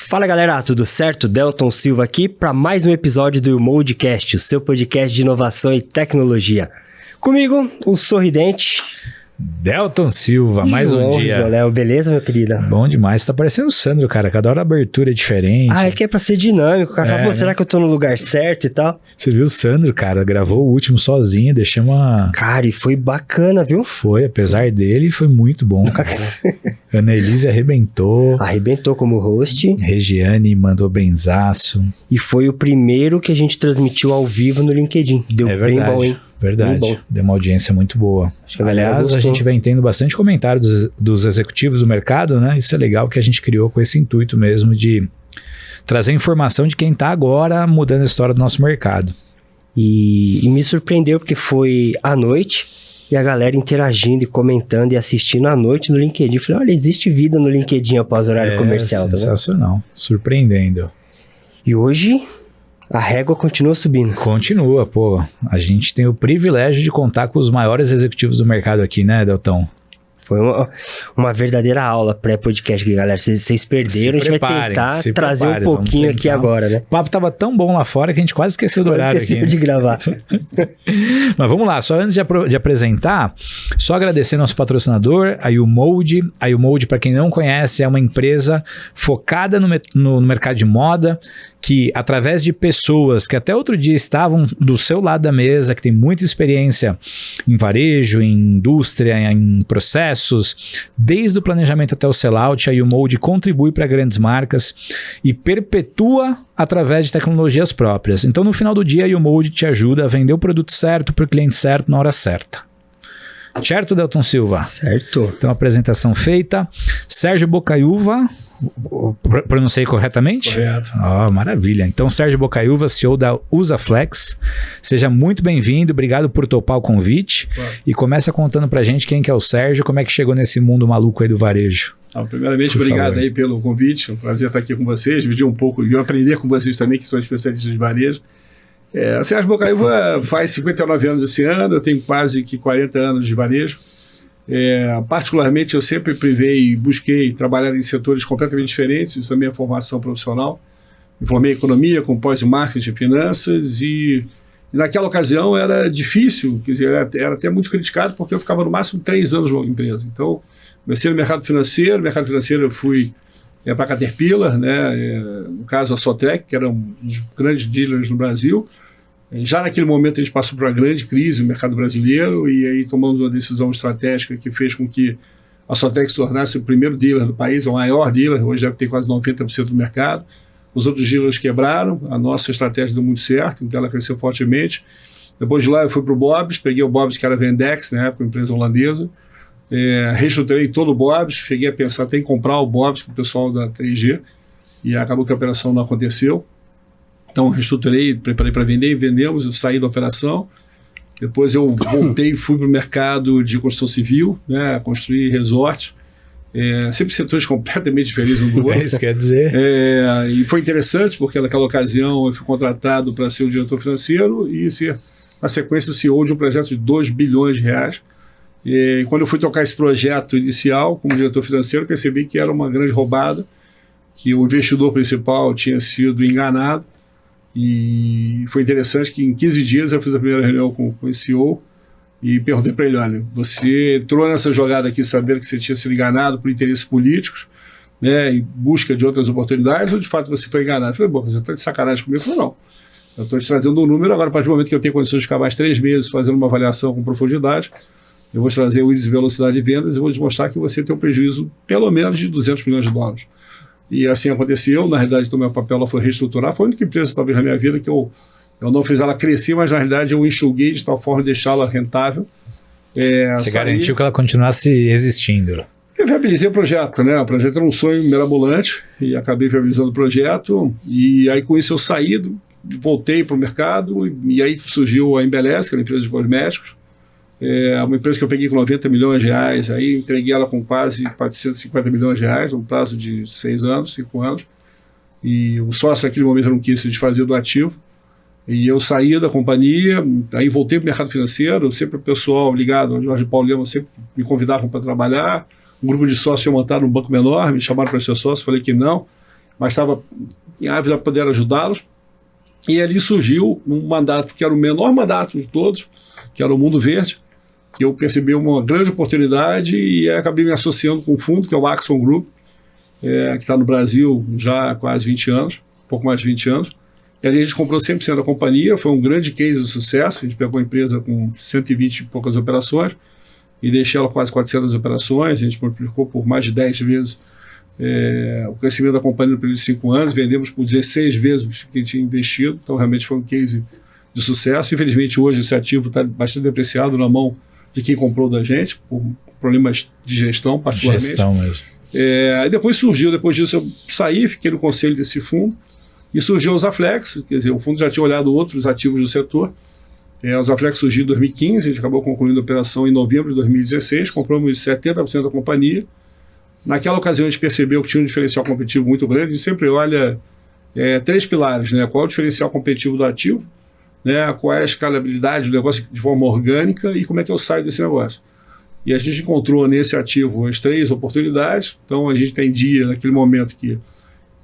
Fala galera, tudo certo? Delton Silva aqui para mais um episódio do Moldcast, o seu podcast de inovação e tecnologia. Comigo, o sorridente Delton Silva, mais um dia. Léo, beleza, meu querido? Bom demais, tá parecendo o Sandro, cara, cada hora a abertura é diferente. Ah, é que é pra ser dinâmico, o cara fala, pô, será que eu tô no lugar certo e tal? Você viu o Sandro, cara, gravou o último sozinho, deixamos uma... Cara, e foi bacana, viu? Foi, apesar dele, foi muito bom, cara. Ana Elise arrebentou. Arrebentou como host. Regiane mandou benzaço. E foi o primeiro que a gente transmitiu ao vivo no LinkedIn. Deu bem bom, hein? Verdade, deu uma audiência muito boa. Acho que aliás, a gente vem tendo bastante comentário dos executivos do mercado, né? Isso é legal que a gente criou com esse intuito mesmo de trazer informação de quem está agora mudando a história do nosso mercado. E me surpreendeu porque foi à noite e a galera interagindo e comentando e assistindo à noite no LinkedIn. Eu falei, olha, existe vida no LinkedIn após o horário comercial. Sensacional, surpreendendo. E hoje... a régua continua subindo. Continua, pô. A gente tem o privilégio de contar com os maiores executivos do mercado aqui, né, Delton? Foi uma verdadeira aula pré-podcast aqui, galera. Vocês perderam, a gente vai tentar trazer um pouquinho aqui agora, né? O papo tava tão bom lá fora que a gente quase esqueceu do horário aqui. Esqueceu de gravar. Mas vamos lá, só antes de apresentar, só agradecer nosso patrocinador, a YouMold. A YouMold, para quem não conhece, é uma empresa focada no mercado de moda, que através de pessoas que até outro dia estavam do seu lado da mesa, que tem muita experiência em varejo, em indústria, em processos, desde o planejamento até o sellout, a YouMold contribui para grandes marcas e perpetua através de tecnologias próprias. Então, no final do dia, a YouMold te ajuda a vender o produto certo para o cliente certo na hora certa. Certo, Delton Silva? Certo. Então, apresentação feita. Sérgio Bocaiúva, pronunciei corretamente? Correto. Oh, maravilha. Então, Sérgio Bocaiúva, CEO da Usaflex, seja muito bem-vindo, obrigado por topar o convite. Claro. E começa contando pra gente quem que é o Sérgio, como é que chegou nesse mundo maluco aí do varejo. Primeiramente, obrigado aí pelo convite, é um prazer estar aqui com vocês, dividir um pouco e aprender com vocês também, que são especialistas de varejo. Sérgio Bocaiúva faz 59 anos esse ano, eu tenho quase que 40 anos de varejo. Particularmente, eu sempre privei e busquei trabalhar em setores completamente diferentes, isso também é formação profissional. Me formei em economia, com pós-marketing e finanças, e naquela ocasião era difícil, quer dizer, era até muito criticado, porque eu ficava no máximo 3 anos numa empresa. Então, comecei no mercado financeiro eu fui para a Caterpillar, né, no caso a Sotrec, que era um dos grandes dealers no Brasil. Já naquele momento a gente passou por uma grande crise no mercado brasileiro e aí tomamos uma decisão estratégica que fez com que a Sotrec se tornasse o primeiro dealer do país, o maior dealer, hoje deve ter quase 90% do mercado. Os outros dealers quebraram, a nossa estratégia deu muito certo, então ela cresceu fortemente. Depois de lá eu fui para o Bob's, peguei o Bob's que era Vendex, na época, uma empresa holandesa, reestruturei todo o Bob's, cheguei a pensar até em comprar o Bob's com o pessoal da 3G e acabou que a operação não aconteceu. Então, reestruturei, preparei para vender e vendemos, eu saí da operação. Depois eu voltei e fui para o mercado de construção civil, né, construir resort. Sempre setores completamente diferentes um do outro. Isso quer dizer. E foi interessante, porque naquela ocasião eu fui contratado para ser o diretor financeiro e ser, na sequência, o CEO de um projeto de 2 bilhões de reais. E quando eu fui tocar esse projeto inicial como diretor financeiro, percebi que era uma grande roubada, que o investidor principal tinha sido enganado. E foi interessante que em 15 dias eu fiz a primeira reunião com o CEO e perguntei para ele, olha, você entrou nessa jogada aqui sabendo que você tinha sido enganado por interesses políticos, né, em busca de outras oportunidades, ou de fato você foi enganado? Eu falei, bom, você está de sacanagem comigo? Eu falei, não, eu estou te trazendo um número, agora a partir do momento que eu tenho condições de ficar mais 3 meses fazendo uma avaliação com profundidade, eu vou trazer o índice de velocidade de vendas e vou demonstrar que você tem um prejuízo pelo menos de 200 milhões de dólares. E assim aconteceu, na realidade o meu papel lá foi reestruturar, foi a única empresa talvez na minha vida que eu não fiz ela crescer, mas na realidade eu enxuguei de tal forma de deixá-la rentável. Você garantiu que ela continuasse existindo? Eu viabilizei o projeto, né? O projeto era um sonho mirabolante e acabei viabilizando o projeto e aí com isso eu saí, voltei para o mercado e aí surgiu a Embeleze, que era uma empresa de cosméticos. Uma empresa que eu peguei com 90 milhões de reais, aí entreguei ela com quase 450 milhões de reais, num prazo de 6 anos, 5 anos, e o sócio naquele momento não quis se desfazer do ativo, e eu saí da companhia, aí voltei para o mercado financeiro, sempre o pessoal ligado ao Jorge Paulo Lema sempre me convidavam para trabalhar, um grupo de sócios tinha montado um banco menor, me chamaram para ser sócio, falei que não, mas estava ávida para poder ajudá-los. E ali surgiu um mandato que era o menor mandato de todos, que era o Mundo Verde, que eu percebi uma grande oportunidade e acabei me associando com um fundo, que é o Axon Group, que está no Brasil já há quase 20 anos, um pouco mais de 20 anos. E ali a gente comprou 100% da companhia, foi um grande case de sucesso. A gente pegou a empresa com 120 e poucas operações e deixou ela quase 400 operações. A gente multiplicou por mais de 10 vezes o crescimento da companhia no período de 5 anos. Vendemos por 16 vezes o que a gente tinha investido, então realmente foi um case de sucesso. Infelizmente hoje esse ativo está bastante depreciado na mão de quem comprou da gente, por problemas de gestão particularmente. Gestão mesmo. Depois disso eu saí, fiquei no conselho desse fundo, e surgiu o Zaflex, quer dizer, o fundo já tinha olhado outros ativos do setor. O Zaflex surgiu em 2015, a gente acabou concluindo a operação em novembro de 2016, compramos 70% da companhia. Naquela ocasião a gente percebeu que tinha um diferencial competitivo muito grande. A gente sempre olha 3 pilares, né? Qual é o diferencial competitivo do ativo, né? Qual é a escalabilidade do negócio de forma orgânica e como é que eu saio desse negócio. E a gente encontrou nesse ativo as 3 oportunidades. Então a gente entendia naquele momento que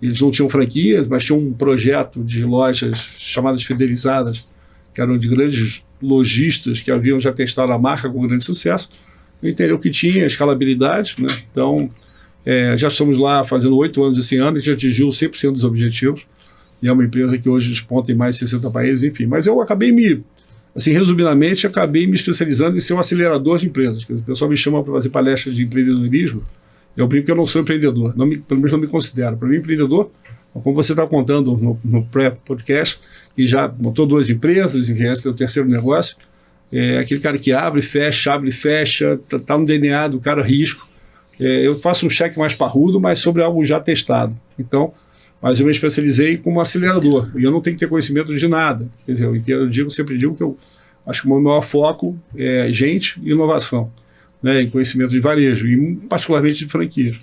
eles não tinham franquias, mas tinham um projeto de lojas chamadas fidelizadas, que eram de grandes lojistas que haviam já testado a marca com grande sucesso. Entendeu que tinha escalabilidade, né? Então já estamos lá fazendo 8 anos esse ano, a gente atingiu 100% dos objetivos, e é uma empresa que hoje desponta em mais de 60 países, enfim. Mas eu acabei resumidamente, acabei me especializando em ser um acelerador de empresas. Quer dizer, o pessoal me chama para fazer palestra de empreendedorismo, eu brinco que eu não sou empreendedor, pelo menos não me considero. Para mim, empreendedor, como você está contando no pré-podcast, que já montou 2 empresas, enfim, esse é o terceiro negócio, aquele cara que abre e fecha, está no DNA do cara risco. Eu faço um cheque mais parrudo, mas sobre algo já testado. Então, mas eu me especializei como acelerador, e eu não tenho que ter conhecimento de nada. Quer dizer, eu sempre digo que eu acho que o meu maior foco é gente e inovação, né, e conhecimento de varejo, e particularmente de franquias.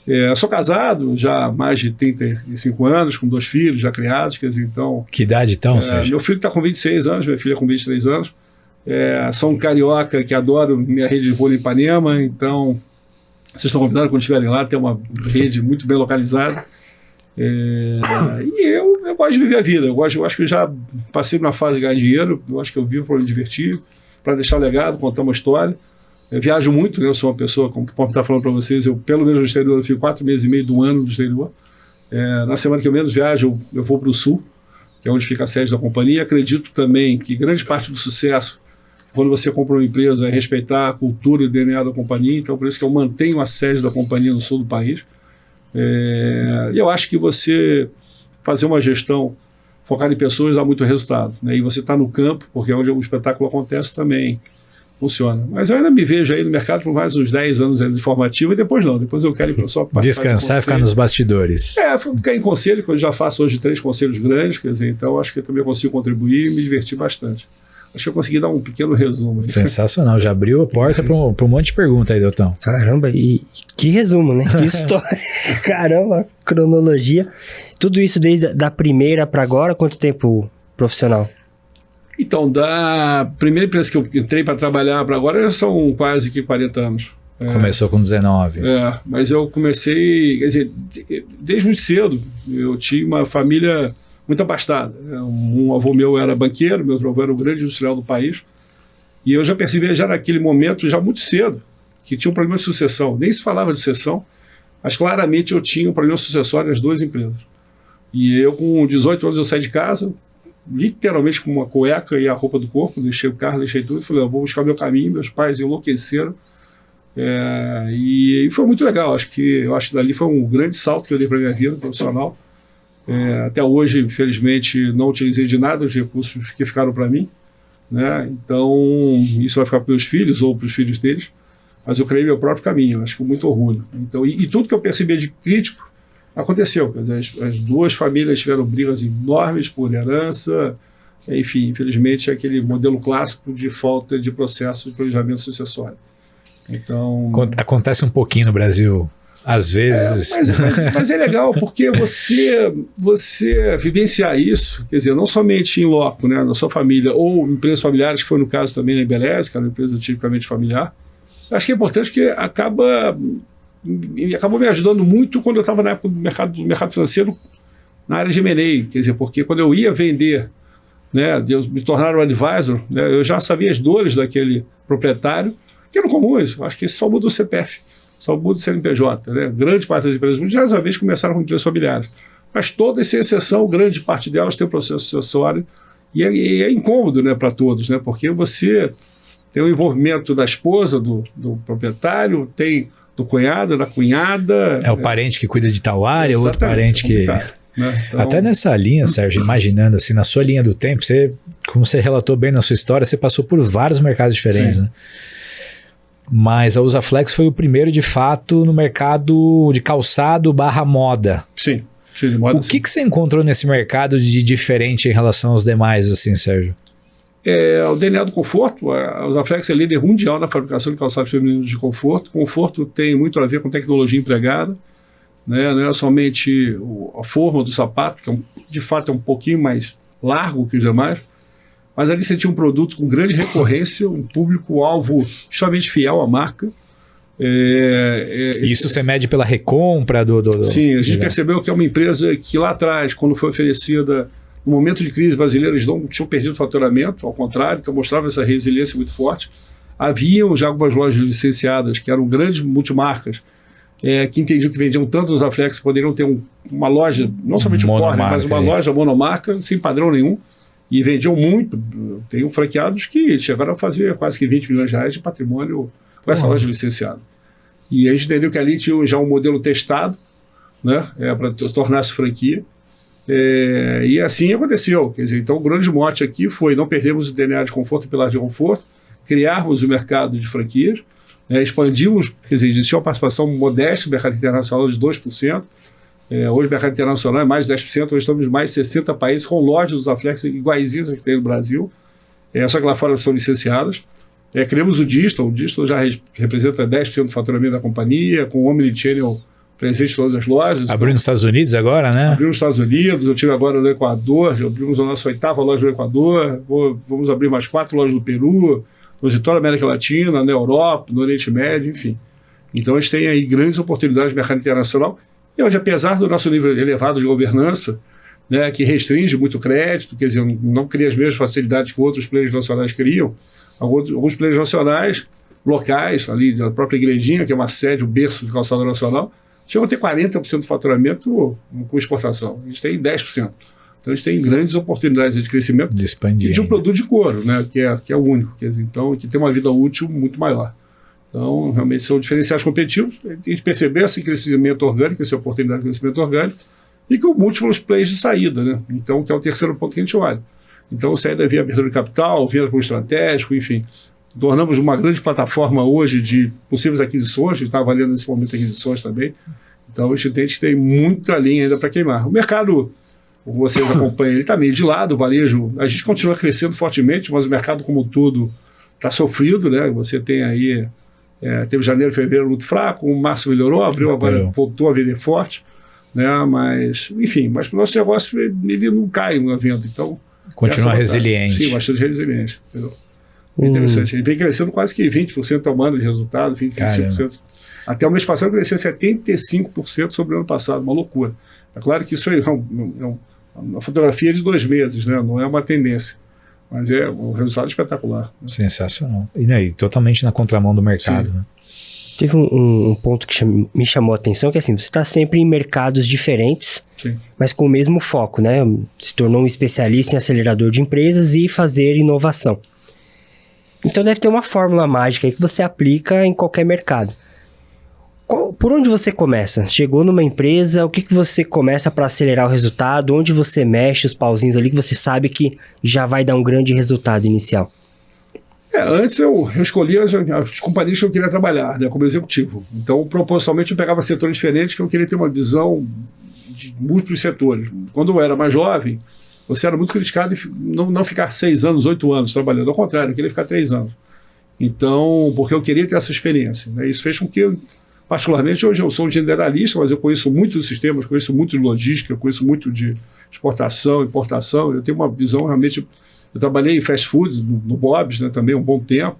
Eu sou casado já há mais de 35 anos, com 2 filhos já criados, quer dizer, então... Que idade então, Sérgio? Meu filho está com 26 anos, minha filha com 23 anos. Sou um carioca que adoro minha rede de vôlei em Ipanema, então vocês estão convidados quando estiverem lá, tem uma rede muito bem localizada. E eu gosto de viver a vida, eu acho que eu já passei numa fase de ganhar dinheiro, eu acho que eu vivo para me divertir, para deixar um legado, contar uma história. Eu viajo muito, né? Eu sou uma pessoa, como está falando para vocês, eu pelo menos no exterior, eu fico 4 meses e meio do ano no exterior. Na semana que eu menos viajo, eu vou para o Sul, que é onde fica a sede da companhia. Acredito também que grande parte do sucesso, quando você compra uma empresa, é respeitar a cultura e o DNA da companhia, então por isso que eu mantenho a sede da companhia no sul do país. E eu acho que você fazer uma gestão focada em pessoas dá muito resultado, né? E você está no campo, porque é onde o espetáculo acontece também, funciona. Mas eu ainda me vejo aí no mercado por mais uns 10 anos de formativa, e depois não, depois eu quero ir só participar. Descansar e ficar nos bastidores. Ficar em conselho, que eu já faço hoje 3 conselhos grandes, quer dizer, então acho que eu também consigo contribuir e me divertir bastante. Acho que eu consegui dar um pequeno resumo. Sensacional, já abriu a porta para um monte de perguntas aí, Deltão. Caramba, e que resumo, né? Que história. Caramba, cronologia. Tudo isso desde da primeira para agora, quanto tempo profissional? Então, da primeira empresa que eu entrei para trabalhar para agora, já são quase que 40 anos. Começou com 19. Mas eu comecei, quer dizer, desde muito cedo. Eu tinha uma família muito abastada. Um avô meu era banqueiro, meu outro avô era o grande industrial do país. E eu já percebi já naquele momento, já muito cedo, que tinha um problema de sucessão. Nem se falava de sucessão, mas claramente eu tinha um problema sucessório nas 2 empresas. E eu, com 18 anos, eu saí de casa, literalmente com uma cueca e a roupa do corpo, deixei o carro, deixei tudo, e falei, eu vou buscar meu caminho. Meus pais enlouqueceram. E foi muito legal. Eu acho que dali foi um grande salto que eu dei para a minha vida profissional. Até hoje, infelizmente, não utilizei de nada os recursos que ficaram para mim, né? Então, isso vai ficar para os meus filhos ou para os filhos deles, mas eu criei meu próprio caminho, acho que com muito orgulho. Então, e tudo que eu percebi de crítico aconteceu. Quer dizer, as 2 famílias tiveram brigas enormes por herança, enfim, infelizmente é aquele modelo clássico de falta de processo de planejamento sucessório. Então, acontece um pouquinho no Brasil. Às vezes... Mas é legal, porque você vivenciar isso, quer dizer, não somente em loco, né, na sua família, ou empresas familiares, que foi no caso também na Embeleze, que era uma empresa tipicamente familiar, acho que é importante, porque acaba e acabou me ajudando muito quando eu estava na época do mercado financeiro, na área de M&A, quer dizer, porque quando eu ia vender, né, Deus me tornar um advisor, né, eu já sabia as dores daquele proprietário, que eram comuns. Acho que só muda o CPF, só muda o CNPJ. Né? Grande parte das empresas mundiais, às vezes, começaram com empresas familiares. Mas todas, sem exceção, grande parte delas tem um processo sucessório e é incômodo, né, para todos, né, porque você tem o envolvimento da esposa, do proprietário, tem do cunhado, da cunhada. É o parente que cuida de tal área, outro parente que... Né? Então... Até nessa linha, Sérgio, imaginando assim, na sua linha do tempo, você, como você relatou bem na sua história, você passou por vários mercados diferentes, né? Mas a Usaflex foi o primeiro, de fato, no mercado de calçado / moda. Sim, de moda. O que você encontrou nesse mercado de diferente em relação aos demais, assim, Sérgio? O DNA do conforto. A Usaflex é líder mundial na fabricação de calçados femininos de conforto. Conforto tem muito a ver com tecnologia empregada. Né? Não é somente a forma do sapato, que de fato é um pouquinho mais largo que os demais, mas ali você tinha um produto com grande recorrência, um público-alvo extremamente fiel à marca. Isso você mede pela recompra do... Sim, a gente percebeu que é uma empresa que lá atrás, quando foi oferecida, no momento de crise brasileira, eles não tinham perdido o faturamento, ao contrário, então mostrava essa resiliência muito forte. Haviam já algumas lojas licenciadas, que eram grandes multimarcas, que entendiam que vendiam tanto nos Usaflex que poderiam ter uma loja, não somente um corner, mas uma loja monomarca, sem padrão nenhum, e vendiam muito. Tem franqueados que chegaram a fazer quase que 20 milhões de reais de patrimônio com essa loja licenciada. E a gente entendeu que ali tinha já um modelo testado, né, para tornar-se franquia, e assim aconteceu. Quer dizer, então o grande mote aqui foi não perdermos o DNA de conforto e pilar de conforto, criarmos o mercado de franquias, expandimos, quer dizer, existia uma participação modesta no mercado internacional de 2%, hoje o mercado internacional é mais de 10%, hoje estamos em mais de 60 países com lojas dos Usaflex iguaizinhas que tem no Brasil, só que lá fora são licenciadas. Criamos o Distal já representa 10% do faturamento da companhia, com o Omnichannel presente em todas as lojas. Abriu nos Estados Unidos agora, né? Abriu nos Estados Unidos, eu tive agora no Equador, já abrimos a nossa 8ª loja no Equador, vamos abrir mais 4 lojas no Peru, no toda a América Latina, na Europa, no Oriente Médio, enfim. Então a gente tem aí grandes oportunidades no mercado internacional, e onde, apesar do nosso nível elevado de governança, né, que restringe muito crédito, quer dizer, não cria as mesmas facilidades que outros players nacionais criam, alguns players nacionais, locais, ali da própria Igrejinha, que é uma sede, o berço de calçado nacional, chegam a ter 40% do faturamento com exportação. A gente tem 10%. Então a gente tem grandes oportunidades de crescimento de expandir, e de um produto de couro, né, que é o único, quer dizer, então, que tem uma vida útil muito maior. Então, realmente são diferenciais competitivos. A gente percebeu esse crescimento orgânico, essa oportunidade de crescimento orgânico, e com múltiplos players de saída, né? Então, que é o terceiro ponto que a gente olha. Então, saída via abertura de capital, via para o estratégico, enfim. Tornamos uma grande plataforma hoje de possíveis aquisições, a gente está avaliando nesse momento aquisições também. Então, a gente tem muita linha ainda para queimar. O mercado, como vocês acompanham, ele está meio de lado, o varejo, a gente continua crescendo fortemente, mas o mercado como um todo está sofrido, né? Você tem aí, teve janeiro e fevereiro muito fraco, o março melhorou, abril agora voltou a vender forte, né? Mas, enfim, mas para o nosso negócio ele não cai na venda, então... Continua resiliente. Sim, bastante resiliente, entendeu? Interessante, ele vem crescendo quase que 20% ao ano de resultado, 25%. Até o mês passado cresceu 75% sobre o ano passado, uma loucura. É claro que isso é uma fotografia de 2 meses, né? Não é uma tendência, mas é um resultado espetacular. Né? Sensacional. E totalmente na contramão do mercado. Né? Teve um ponto que me chamou a atenção, que assim, você está sempre em mercados diferentes, sim, mas com o mesmo foco, né? Se tornou um especialista em acelerador de empresas e fazer inovação. Então deve ter uma fórmula mágica aí que você aplica em qualquer mercado. Por onde você começa? Chegou numa empresa, o que você começa para acelerar o resultado? Onde você mexe os pauzinhos ali que você sabe que já vai dar um grande resultado inicial? Antes eu escolhia as companhias que eu queria trabalhar, né, como executivo. Então, propositalmente, eu pegava setores diferentes que eu queria ter uma visão de múltiplos setores. Quando eu era mais jovem, você era muito criticado em não ficar 6 anos, 8 anos trabalhando. Ao contrário, eu queria ficar 3 anos. Então, porque eu queria ter essa experiência. Né? Isso fez com que, particularmente, hoje eu sou um generalista, mas eu conheço muito dos sistemas, conheço muito de logística, conheço muito de exportação, importação. Eu tenho uma visão realmente... Eu trabalhei em fast food, no Bob's, né, também um bom tempo.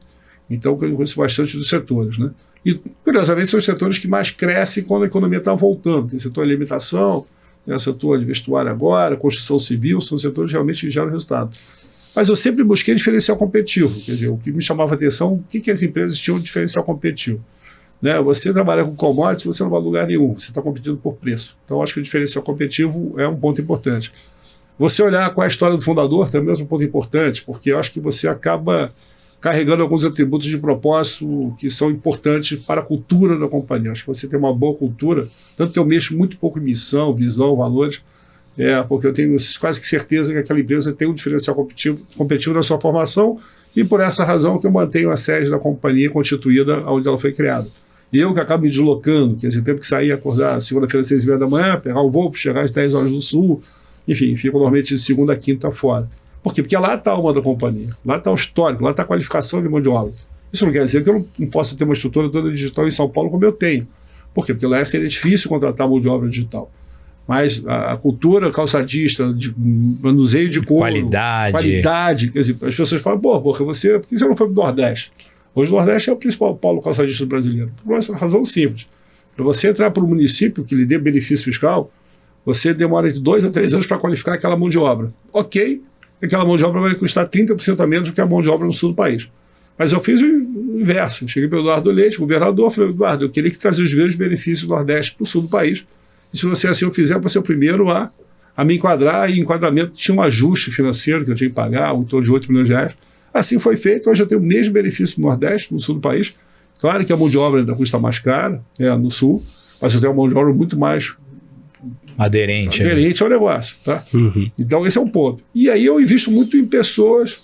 Então, eu conheço bastante dos setores, né? E, curiosamente, são os setores que mais crescem quando a economia está voltando. Tem o setor de alimentação, tem o setor de vestuário agora, construção civil, são setores que realmente geram resultado. Mas eu sempre busquei diferencial competitivo. Quer dizer, o que me chamava a atenção, o que as empresas tinham de diferencial competitivo. Né? Você trabalha com commodities, você não vai a lugar nenhum, você está competindo por preço. Então, acho que o diferencial competitivo é um ponto importante. Você olhar qual é a história do fundador também é outro ponto importante, porque eu acho que você acaba carregando alguns atributos de propósito que são importantes para a cultura da companhia. Acho que você tem uma boa cultura, tanto que eu mexo muito pouco em missão, visão, valores, porque eu tenho quase que certeza que aquela empresa tem um diferencial competitivo na sua formação e por essa razão que eu mantenho a sede da companhia constituída onde ela foi criada. E eu que acabo me deslocando, quer dizer, tenho que sair, acordar segunda-feira às 6h30 da manhã, pegar o voo, chegar às 10 horas do sul, enfim, fico normalmente de segunda a quinta fora. Por quê? Porque lá está a alma da companhia, lá está o histórico, lá está a qualificação de mão de obra. Isso não quer dizer que eu não possa ter uma estrutura toda digital em São Paulo como eu tenho. Por quê? Porque lá seria difícil contratar mão de obra digital. Mas a cultura calçadista, de manuseio de couro, qualidade, quer dizer, as pessoas falam, por que você não foi para o Nordeste? Hoje o Nordeste é o principal polo calçadista brasileiro. Por uma razão simples. Para você entrar para um município que lhe dê benefício fiscal, você demora de 2 a 3 anos para qualificar aquela mão de obra. Ok, aquela mão de obra vai custar 30% a menos do que a mão de obra no sul do país. Mas eu fiz o inverso. Eu cheguei para o Eduardo Leite, governador, falei, Eduardo, eu queria que trazer os mesmos benefícios do Nordeste para o sul do país. E se você assim o fizer, você é o primeiro a me enquadrar, e enquadramento tinha um ajuste financeiro que eu tinha que pagar, em torno de 8 milhões de reais. Assim foi feito, hoje eu tenho o mesmo benefício no Nordeste, no sul do país. Claro que a mão de obra ainda custa mais cara, no sul, mas eu tenho uma mão de obra muito mais aderente ao negócio. Tá? Uhum. Então esse é um ponto. E aí eu invisto muito em pessoas,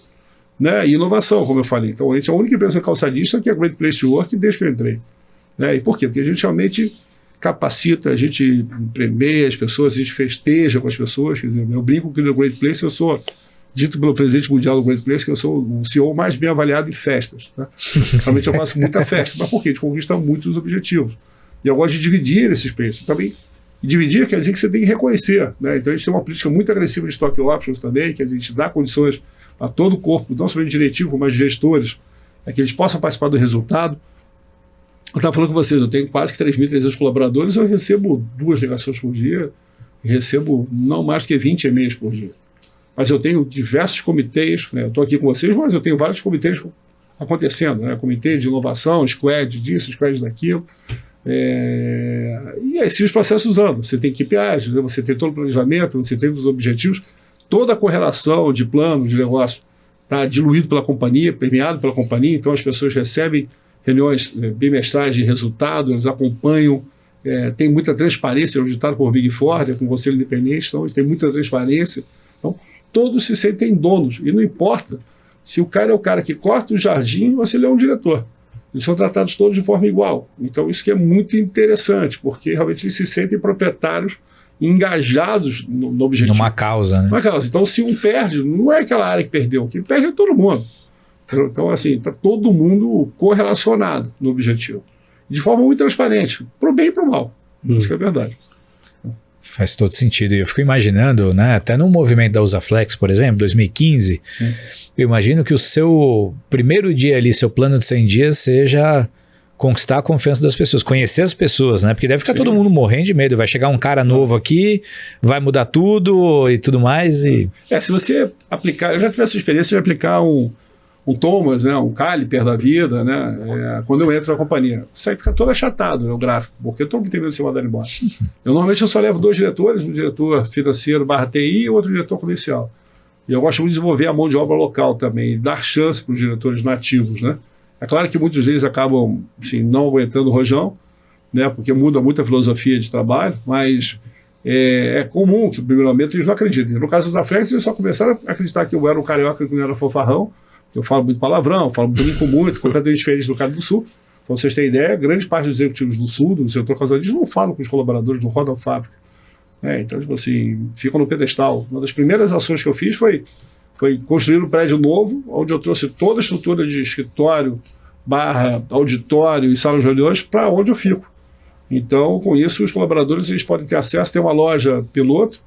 né, e inovação, como eu falei. Então a gente é a única empresa calçadista que é Great Place to Work desde que eu entrei. Né? E por quê? Porque a gente realmente capacita, a gente premia as pessoas, a gente festeja com as pessoas. Quer dizer, eu brinco que no Great Place eu sou dito pelo presidente mundial do Great Place que eu sou o CEO mais bem avaliado em festas. Tá? Realmente eu faço muita festa. Mas por quê? A gente conquista muitos objetivos. E eu gosto de dividir esses preços também. E dividir quer dizer que você tem que reconhecer. Né? Então a gente tem uma política muito agressiva de stock options também, quer dizer, a gente dá condições a todo o corpo, não somente diretivo, mas de gestores, que eles possam participar do resultado. Eu estava falando com vocês, eu tenho quase que 3.300 colaboradores, eu recebo 2 ligações por dia, recebo não mais do que 20 e-mails por dia. Mas eu tenho diversos comitês, né? Eu estou aqui com vocês, mas eu tenho vários comitês acontecendo, né? Comitê de inovação, squad disso, squad daquilo. E assim os processos andam. Você tem KPIs, né? Você tem todo o planejamento, você tem os objetivos, toda a correlação de plano, de negócio está diluído pela companhia, permeado pela companhia, então as pessoas recebem reuniões bimestrais de resultado, eles acompanham, tem muita transparência, auditado por Big Four, com o Conselho Independente, então tem muita transparência. Então, todos se sentem donos, e não importa se o cara é o cara que corta o jardim ou se ele é um diretor. Eles são tratados todos de forma igual. Então, isso que é muito interessante, porque realmente eles se sentem proprietários, engajados no objetivo. Numa causa, né? Uma causa. Então, se um perde, não é aquela área que perdeu, quem perde é todo mundo. Então, assim, está todo mundo correlacionado no objetivo. De forma muito transparente, para o bem e para o mal. Isso que é verdade. Faz todo sentido. E eu fico imaginando, né, até no movimento da Usaflex, por exemplo, 2015, eu imagino que o seu primeiro dia ali, seu plano de 100 dias, seja conquistar a confiança das pessoas, conhecer as pessoas, né? Porque deve ficar todo mundo morrendo de medo. Vai chegar um cara novo aqui, vai mudar tudo e tudo mais. Se você aplicar, eu já tive essa experiência de aplicar um Thomas, né, um Caliper da vida, né, quando eu entro na companhia. Isso aí fica todo achatado, né, o gráfico, porque todo mundo tem medo de ser mandado embora. Normalmente eu só levo 2 diretores, um diretor financeiro /TI e outro diretor comercial. E eu gosto muito de desenvolver a mão de obra local também, dar chance para os diretores nativos, né. É claro que muitos deles acabam assim, não aguentando o rojão, né, porque muda muito a filosofia de trabalho, mas é comum que, no primeiro momento, eles não acreditem. No caso dos Usaflex, eles só começaram a acreditar que eu era um carioca que não era fofarrão. Eu falo muito palavrão, falo muito, completamente diferente do cara do Sul. Para vocês terem ideia, grande parte dos executivos do Sul, do setor calçadista, não falam com os colaboradores, não rodam a fábrica. Então, tipo assim, ficam no pedestal. Uma das primeiras ações que eu fiz foi construir um prédio novo, onde eu trouxe toda a estrutura de escritório, auditório e sala de reuniões para onde eu fico. Então, com isso, os colaboradores eles podem ter acesso, tem uma loja piloto,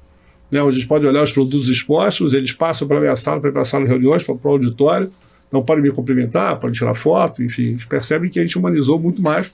né, onde eles podem olhar os produtos expostos, eles passam para a minha sala, para ir para a sala de reuniões, para o auditório, Então, podem me cumprimentar, podem tirar foto, enfim, eles percebem que a gente humanizou muito mais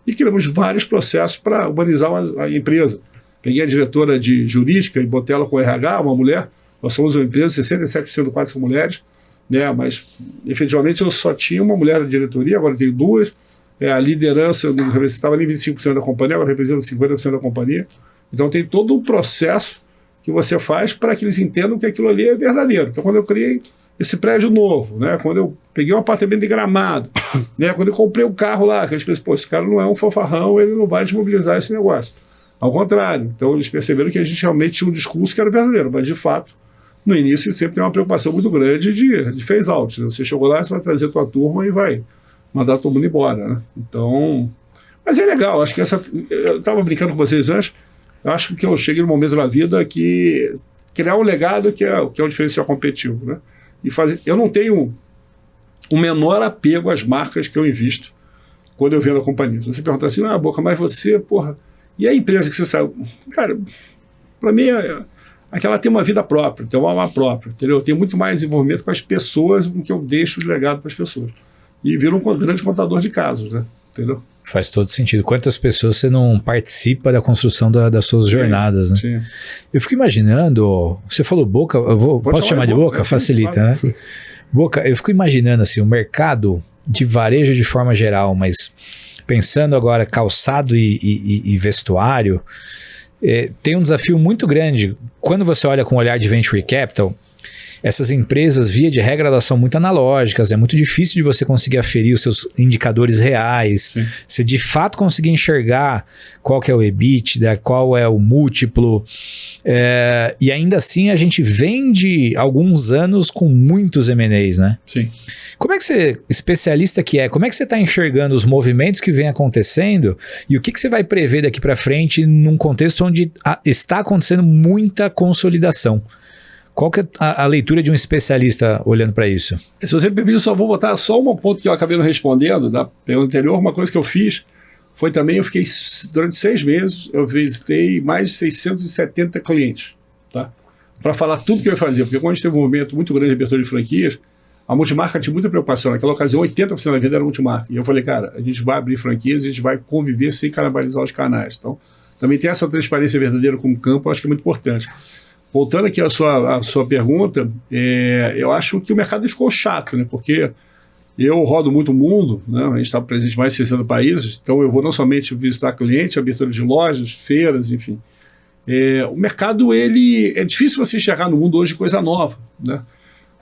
e criamos vários processos para humanizar a empresa. Peguei a diretora de jurídica e botei ela com RH, uma mulher. Nós somos uma empresa, 67% do quadro são mulheres, né? Mas efetivamente eu só tinha uma mulher na diretoria, agora tenho duas. A liderança, eu não representava nem 25% da companhia, agora representa 50% da companhia. Então tem todo um processo que você faz para que eles entendam que aquilo ali é verdadeiro. Então quando eu criei esse prédio novo, né? Quando eu peguei um apartamento de Gramado, né? Quando eu comprei um carro lá, que eles pensaram, pô, esse cara não é um fanfarrão, ele não vai desmobilizar esse negócio. Ao contrário, então eles perceberam que a gente realmente tinha um discurso que era verdadeiro, mas de fato, no início sempre tem uma preocupação muito grande de phase out. Né? Você chegou lá, você vai trazer a tua turma e vai mandar todo mundo embora. Né? Então, mas é legal, acho que eu estava brincando com vocês antes, eu acho que eu cheguei no momento da vida que criar um legado que é o diferencial competitivo. Né? E eu não tenho o menor apego às marcas que eu invisto quando eu vendo a companhia. Se você perguntar assim, Boca, mas você, porra, e a empresa que você saiu? Cara, para mim, aquela tem uma vida própria, tem uma alma própria, entendeu? Eu tenho muito mais envolvimento com as pessoas do que eu deixo de legado para as pessoas. E vira um grande contador de casos, né? Entendeu? Faz todo sentido. Quantas pessoas você não participa da construção das suas jornadas, né? Sim. Eu fico imaginando, você falou Boca, posso chamar de Boca? Facilita, claro. Né? Boca, eu fico imaginando assim, o mercado de varejo de forma geral, mas pensando agora calçado e vestuário, tem um desafio muito grande. Quando você olha com o olhar de Venture Capital, essas empresas, via de regra, elas são muito analógicas, é muito difícil de você conseguir aferir os seus indicadores reais, Sim. Você de fato conseguir enxergar qual que é o EBITDA, qual é o múltiplo, e ainda assim a gente vem de alguns anos com muitos M&As, né? Sim. Como é que você, especialista que como é que você está enxergando os movimentos que vem acontecendo e o que você vai prever daqui para frente num contexto onde está acontecendo muita consolidação? Qual que é a leitura de um especialista olhando para isso? Se você me permite, eu só vou botar só um ponto que eu acabei não respondendo da pergunta anterior. Uma coisa que eu fiz foi também, eu fiquei, durante 6 meses, eu visitei mais de 670 clientes, tá? Para falar tudo que eu ia fazer, porque quando a gente teve um movimento muito grande de abertura de franquias, a multimarca tinha muita preocupação. Naquela ocasião, 80% da venda era multimarca. E eu falei, cara, a gente vai abrir franquias, a gente vai conviver sem canibalizar os canais. Então, também tem essa transparência verdadeira como campo, eu acho que é muito importante. Voltando aqui à sua pergunta, eu acho que o mercado ficou chato, né? Porque eu rodo muito o mundo, né? A gente está presente em mais de 60 países, então eu vou não somente visitar clientes, abertura de lojas, feiras, enfim. O mercado, é difícil você enxergar no mundo hoje coisa nova, né?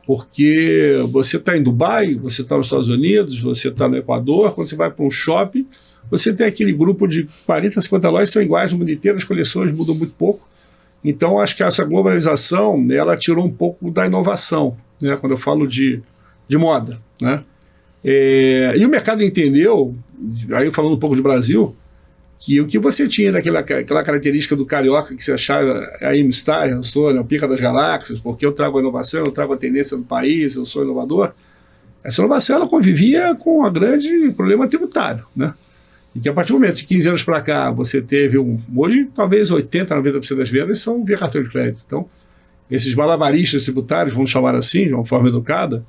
Porque você está em Dubai, você está nos Estados Unidos, você está no Equador, quando você vai para um shopping, você tem aquele grupo de 40, 50 lojas que são iguais no mundo inteiro, as coleções mudam muito pouco. Então, acho que essa globalização, ela tirou um pouco da inovação, né? Quando eu falo de moda, né? E o mercado entendeu, aí falando um pouco de Brasil, que o que você tinha daquela característica do carioca que você achava a M-Star, eu sou o pica das galáxias, porque eu trago a inovação, eu trago a tendência do país, eu sou inovador. Essa inovação, ela convivia com um grande problema tributário, né? E que a partir do momento de 15 anos para cá, você teve hoje talvez 80%, 90% das vendas são via cartão de crédito. Então, esses malabaristas tributários, vamos chamar assim, de uma forma educada,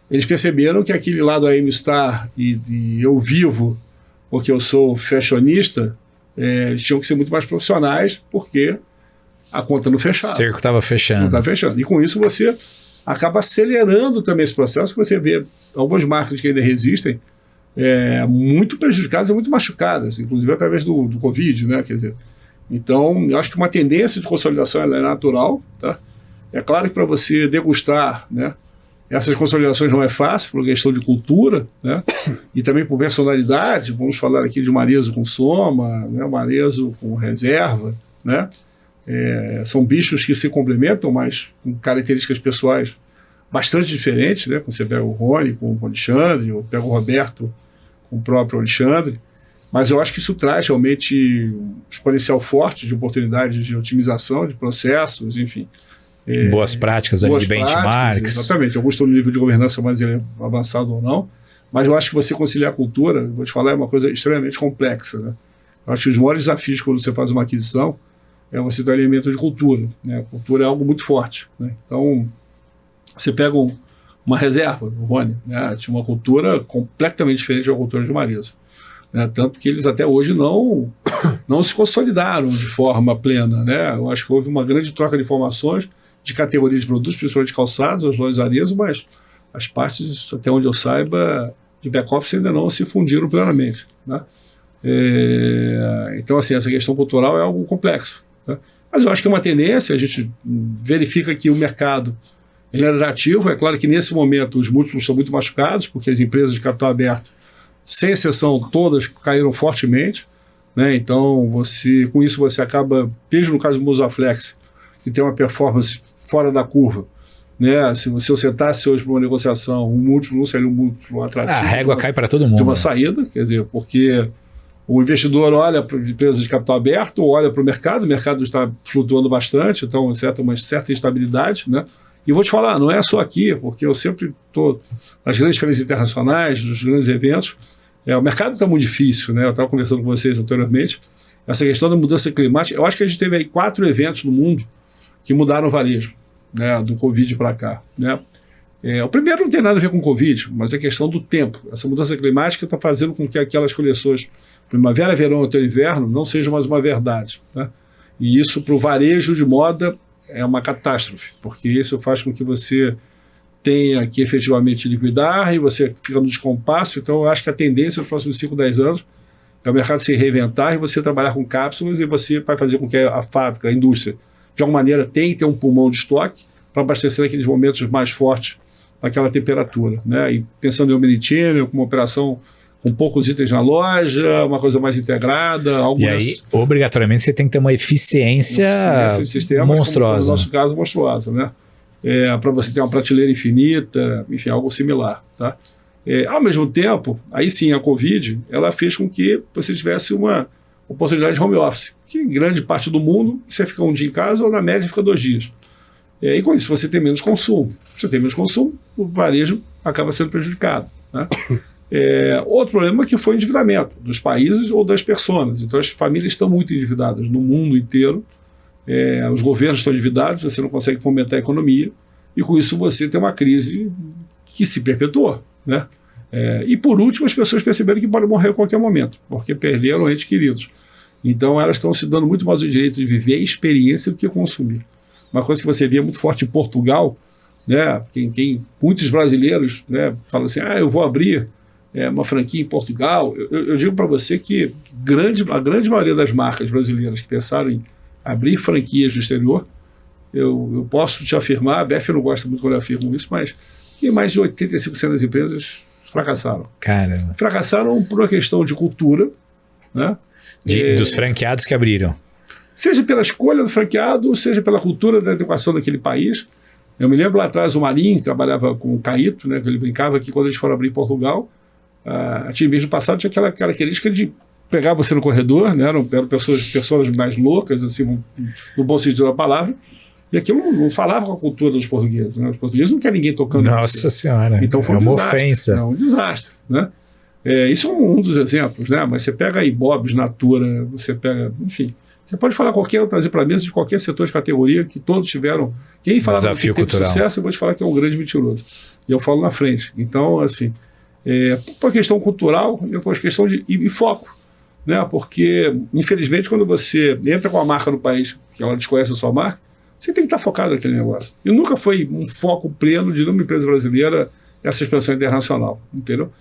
eles perceberam que aquele lado a M-Star e eu vivo porque eu sou fashionista, eles tinham que ser muito mais profissionais, porque a conta não fechava. O cerco estava fechando. Não estava fechando. E com isso você acaba acelerando também esse processo, que você vê algumas marcas que ainda resistem, muito prejudicadas e muito machucadas, inclusive através do Covid, né? Quer dizer, então, eu acho que uma tendência de consolidação ela é natural, tá? É claro que para você degustar, né, essas consolidações não é fácil, por questão de cultura, né? E também por personalidade. Vamos falar aqui de Marezzo com Soma, né? Marezzo com Reserva, né? São bichos que se complementam, mas com características pessoais bastante diferentes, né? Quando você pega o Rony com o Alexandre, ou pega o Roberto com o próprio Alexandre. Mas eu acho que isso traz realmente um exponencial forte de oportunidades de otimização de processos, enfim. Boas práticas ali de benchmarks. Exatamente. Alguns estão no nível de governança mais avançado ou não. Mas eu acho que você conciliar a cultura, vou te falar, é uma coisa extremamente complexa, né? Eu acho que os maiores desafios quando você faz uma aquisição é você ter um elemento de cultura, né? A cultura é algo muito forte, né? Então, você pega um uma reserva, o Rony, né? Tinha uma cultura completamente diferente da cultura de Marisa. Né? Tanto que eles até hoje não se consolidaram de forma plena. Né? Eu acho que houve uma grande troca de informações de categorias de produtos, principalmente calçados, as lojas Arezzo, mas as partes, até onde eu saiba, de back-office ainda não se fundiram plenamente. Né? Então, assim, essa questão cultural é algo complexo. Né? Mas eu acho que é uma tendência, a gente verifica que o mercado ele é atrativo. É claro que nesse momento os múltiplos são muito machucados, porque as empresas de capital aberto, sem exceção, todas caíram fortemente. Né? Então, com isso você acaba, mesmo no caso do Musaflex, que tem uma performance fora da curva, né? Se você sentasse hoje para uma negociação, um múltiplo não seria um múltiplo atrativo. A régua cai para todo mundo. De uma saída, quer dizer, porque o investidor olha para empresas de capital aberto, olha para o mercado está flutuando bastante, então uma certa instabilidade, né? E vou te falar, não é só aqui, porque eu sempre estou nas grandes feiras internacionais, nos grandes eventos, o mercado está muito difícil, né? Eu estava conversando com vocês anteriormente, essa questão da mudança climática. Eu acho que a gente teve aí 4 eventos no mundo que mudaram o varejo, né? Do Covid para cá, né? O primeiro não tem nada a ver com o Covid, mas é questão do tempo. Essa mudança climática está fazendo com que aquelas coleções primavera, verão, outono e inverno não sejam mais uma verdade, né? E isso para o varejo de moda é uma catástrofe, porque isso faz com que você tenha que efetivamente liquidar e você fica no descompasso. Então eu acho que a tendência nos próximos 5, 10 anos é o mercado se reinventar e você trabalhar com cápsulas, e você vai fazer com que a fábrica, a indústria, de alguma maneira tenha que ter um pulmão de estoque para abastecer naqueles momentos mais fortes daquela temperatura, né? E pensando em omnichannel, com uma operação com poucos itens na loja, uma coisa mais integrada. E aí, obrigatoriamente, você tem que ter uma eficiência de sistema, monstruosa. No nosso caso, monstruosa, né? Para você ter uma prateleira infinita, enfim, algo similar, tá? Ao mesmo tempo, aí sim, a Covid, ela fez com que você tivesse uma oportunidade de home office, que em grande parte do mundo, você fica um dia em casa ou na média fica 2 dias. E com isso você tem menos consumo. Se você tem menos consumo, o varejo acaba sendo prejudicado, né? Outro problema é que foi o endividamento dos países ou das pessoas. Então as famílias estão muito endividadas no mundo inteiro, os governos estão endividados, você não consegue fomentar a economia, e com isso você tem uma crise que se perpetuou, né? E por último, as pessoas perceberam que podem morrer a qualquer momento, porque perderam entes queridos. Então elas estão se dando muito mais o direito de viver a experiência do que consumir. Uma coisa que você via muito forte em Portugal, né? Muitos brasileiros, né, falam assim, eu vou abrir uma franquia em Portugal. Eu digo para você que a grande maioria das marcas brasileiras que pensaram em abrir franquias no exterior, eu posso te afirmar, a BF não gosta muito quando eu afirmo isso, mas que mais de 85% das empresas fracassaram. Caramba. Fracassaram por uma questão de cultura, né? Dos franqueados que abriram. Seja pela escolha do franqueado, seja pela cultura da educação daquele país. Eu me lembro lá atrás o Marinho, que trabalhava com o Caíto, né, que ele brincava que quando eles foram abrir em Portugal, a time no passado tinha aquela característica de pegar você no corredor, né, eram pessoas mais loucas, assim, no bom sentido da palavra, e aquilo não falava com a cultura dos portugueses. Né? Os portugueses não querem ninguém tocando. Nossa Senhora, então foi uma ofensa. É um desastre. Né? Isso é um dos exemplos, né? Mas você pega aí Bob's, Natura, você pega, enfim, você pode falar trazer para a mesa de qualquer setor de categoria que todos tiveram. Quem falava que teve sucesso, eu vou te falar que é um grande mentiroso. E eu falo na frente. Então, assim, por questão cultural, por questão de foco. Né? Porque, infelizmente, quando você entra com a marca no país, que ela desconhece a sua marca, você tem que estar focado naquele negócio. E nunca foi um foco pleno de nenhuma empresa brasileira essa expansão internacional. Entendeu?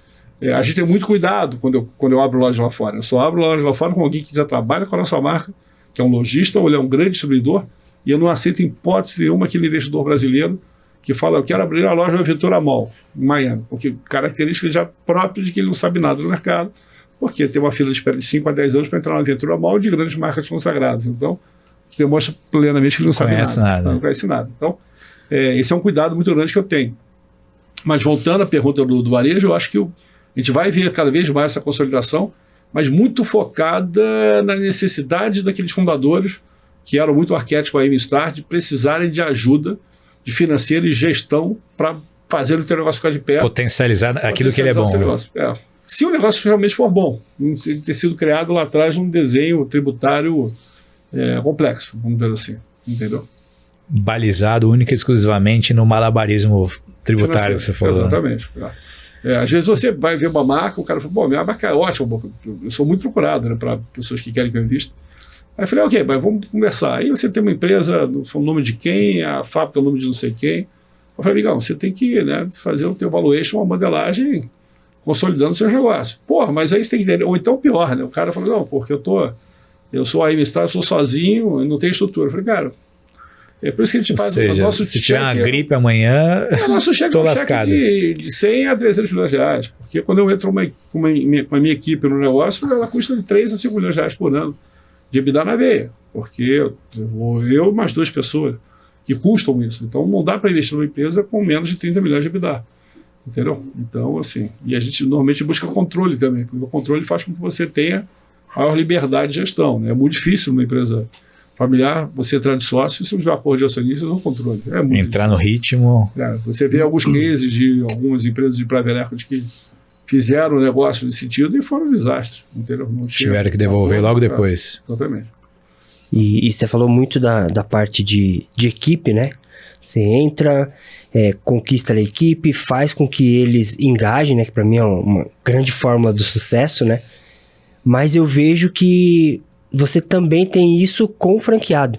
A gente tem muito cuidado quando eu abro loja lá fora. Eu só abro loja lá fora com alguém que já trabalha com a nossa marca, que é um lojista ou ele é um grande distribuidor, e eu não aceito em hipótese nenhuma aquele investidor brasileiro que fala, eu quero abrir a loja da Ventura Mall, em Miami, porque característica já própria de que ele não sabe nada do mercado, porque tem uma fila de espera de 5 a 10 anos para entrar na Ventura Mall de grandes marcas consagradas. Então, isso demonstra plenamente que ele não sabe nada. Não conhece nada. Então, esse é um cuidado muito grande que eu tenho. Mas voltando à pergunta do varejo, eu acho que a gente vai ver cada vez mais essa consolidação, mas muito focada na necessidade daqueles fundadores, que eram muito arquétipos aí no start, de precisarem de ajuda de financeira e gestão para fazer o teu negócio ficar de pé. Potencializar aquilo que ele é bom. Se o negócio realmente for bom, não ter sido criado lá atrás um desenho tributário complexo, vamos dizer assim, entendeu? Balizado única e exclusivamente no malabarismo tributária que você falou. Exatamente. Às vezes você vai ver uma marca, o cara fala, bom, minha marca é ótima, eu sou muito procurado, né, para pessoas que querem que eu invista. Aí eu falei, ok, mas vamos conversar. Aí você tem uma empresa, o nome de quem, a fábrica é o nome de não sei quem. Eu falei, amigão, você tem que, né, fazer o teu valuation, uma modelagem consolidando seus negócios. Porra, mas aí você tem que entender. Ou então pior, né? O cara falou, não, porque eu sou aí, eu sou sozinho, eu não tenho estrutura. Eu falei, cara, é por isso que a gente faz o nosso se cheque. tiver uma gripe amanhã, nosso cheque é um cheque de 100 a 300 milhões de reais. Porque quando eu entro com a minha equipe no negócio, ela custa de 3 a 5 milhões de reais por ano de EBITDA na veia. Porque eu e mais 2 pessoas que custam isso. Então não dá para investir numa empresa com menos de 30 milhões de EBITDA. Entendeu? Então, assim, e a gente normalmente busca controle também, porque o controle faz com que você tenha maior liberdade de gestão, né? É muito difícil numa empresa familiar você entrar de sócio se não tiver acordo de acionistas ou controle. É muito entrar difícil. No ritmo. Você vê alguns cases de algumas empresas de private equity que fizeram negócio nesse sentido e foram um desastre. Entendeu? Tiveram que devolver logo depois. Exatamente. E você falou muito da parte de equipe, né? Você entra, conquista a equipe, faz com que eles engajem, né? Que para mim é uma grande fórmula do sucesso, né? Mas eu vejo que você também tem isso com o franqueado.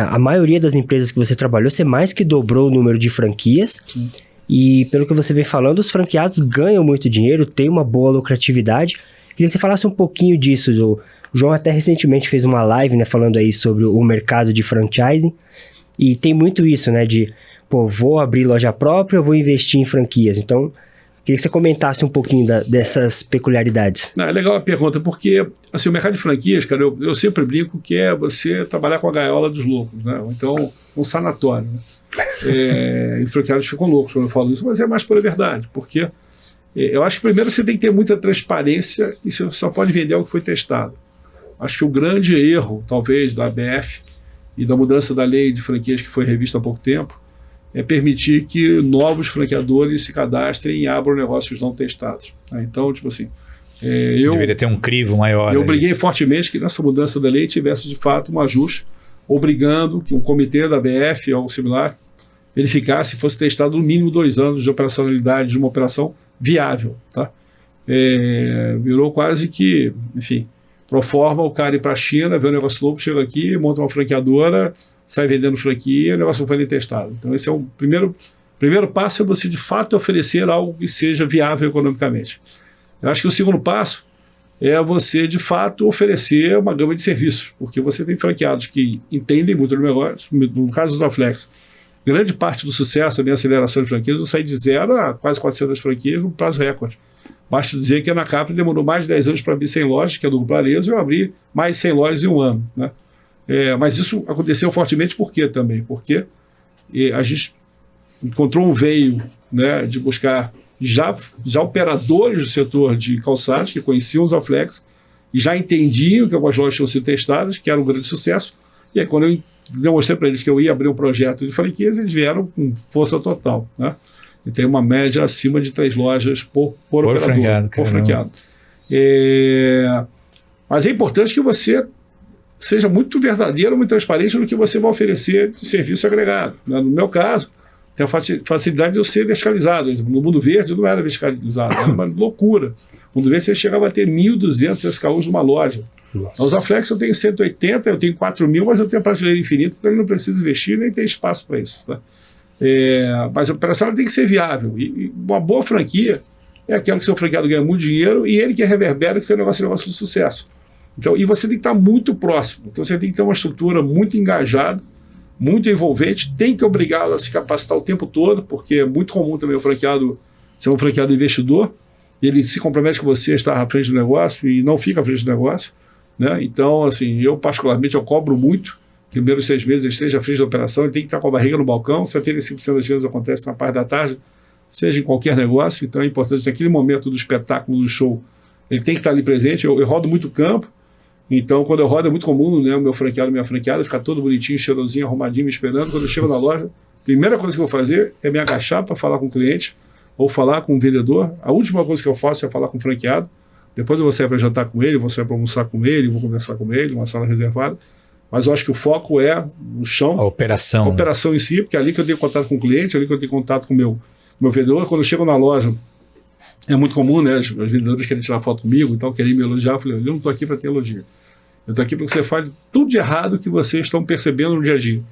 A maioria das empresas que você trabalhou, você mais que dobrou o número de franquias. Sim. E pelo que você vem falando, os franqueados ganham muito dinheiro, têm uma boa lucratividade. Queria que você falasse um pouquinho disso. O João até recentemente fez uma live, né, falando aí sobre o mercado de franchising. E tem muito isso, né, de, vou abrir loja própria, eu vou investir em franquias. Então, queria que você comentasse um pouquinho dessas peculiaridades. É legal a pergunta, porque assim, o mercado de franquias, cara, eu sempre brinco que é você trabalhar com a gaiola dos loucos, né? Ou então um sanatório, né? E franqueados ficam loucos quando eu falo isso, mas é mais pela verdade, porque eu acho que primeiro você tem que ter muita transparência e você só pode vender algo que foi testado. Acho que o grande erro, talvez, da ABF e da mudança da lei de franquias que foi revista há pouco tempo, é permitir que novos franqueadores se cadastrem e abram negócios não testados. Então, tipo assim, deveria ter um crivo maior. Eu briguei fortemente que nessa mudança da lei tivesse, de fato, um ajuste, obrigando que um comitê da ABF ou similar verificasse e fosse testado no mínimo 2 anos de operacionalidade de uma operação viável. Tá? Virou quase que, enfim, pro forma o cara ir para a China, vê um negócio novo, chega aqui, monta uma franqueadora, sai vendendo franquia, o negócio não foi nem testado. Então esse é o primeiro passo, é você de fato oferecer algo que seja viável economicamente. Eu acho que o segundo passo é você de fato oferecer uma gama de serviços, porque você tem franqueados que entendem muito do negócio. No caso da Flex, grande parte do sucesso da minha aceleração de franquias, eu saí de 0 a quase 400 franquias num prazo recorde. Basta dizer que a Ana Capri demorou mais de 10 anos para abrir 100 lojas, que é do Grupo Arezo, e eu abri mais de 100 lojas em um ano, né? Mas isso aconteceu fortemente por quê também? Porque a gente encontrou um veio, né, de buscar já operadores do setor de calçados que conheciam os Aflex e já entendiam que algumas lojas tinham sido testadas, que era um grande sucesso. E aí, quando eu demonstrei para eles que eu ia abrir um projeto de franquias, eles vieram com força total, né? E tem uma média acima de 3 lojas por operador, por franqueado. Mas é importante que você seja muito verdadeiro, muito transparente no que você vai oferecer de serviço agregado. No meu caso, tem a facilidade de eu ser verticalizado. No Mundo Verde eu não era verticalizado, era uma loucura. No Mundo Verde você chegava a ter 1.200 SKUs numa loja. Na Usaflex eu tenho 180, eu tenho 4.000, mas eu tenho prateleira infinita, então eu não preciso investir, nem tem espaço para isso. Tá? Mas a operação tem que ser viável. E uma boa franquia é aquela que o seu franqueado ganha muito dinheiro e ele que reverbera que tem um negócio de sucesso. Então, e você tem que estar muito próximo. Então você tem que ter uma estrutura muito engajada, muito envolvente, tem que obrigá-lo a se capacitar o tempo todo, porque é muito comum também o franqueado ser um franqueado investidor, ele se compromete com você, estar à frente do negócio e não fica à frente do negócio, né? Então, assim, eu particularmente eu cobro muito, que nos primeiros 6 meses ele esteja à frente da operação, ele tem que estar com a barriga no balcão, 75% das vezes acontece na parte da tarde, seja em qualquer negócio, então é importante naquele momento do espetáculo, do show, ele tem que estar ali presente. Eu rodo muito campo, então quando eu rodo é muito comum, né, o meu franqueado, minha franqueada, ficar todo bonitinho, cheirosinho, arrumadinho, me esperando. Quando eu chego na loja, a primeira coisa que eu vou fazer é me agachar para falar com o cliente ou falar com o vendedor. A última coisa que eu faço é falar com o franqueado. Depois eu vou sair para jantar com ele, vou sair para almoçar com ele, vou conversar com ele, uma sala reservada. Mas eu acho que o foco é o chão. A operação. A operação em si, porque é ali que eu tenho contato com o cliente, é ali que eu tenho contato com o meu vendedor. Quando eu chego na loja, é muito comum, né? Os vendedores querem tirar foto comigo, então querem me elogiar. Eu falei, eu não estou aqui para ter elogio. Eu estou aqui para que você fale tudo de errado que vocês estão percebendo no dia a dia.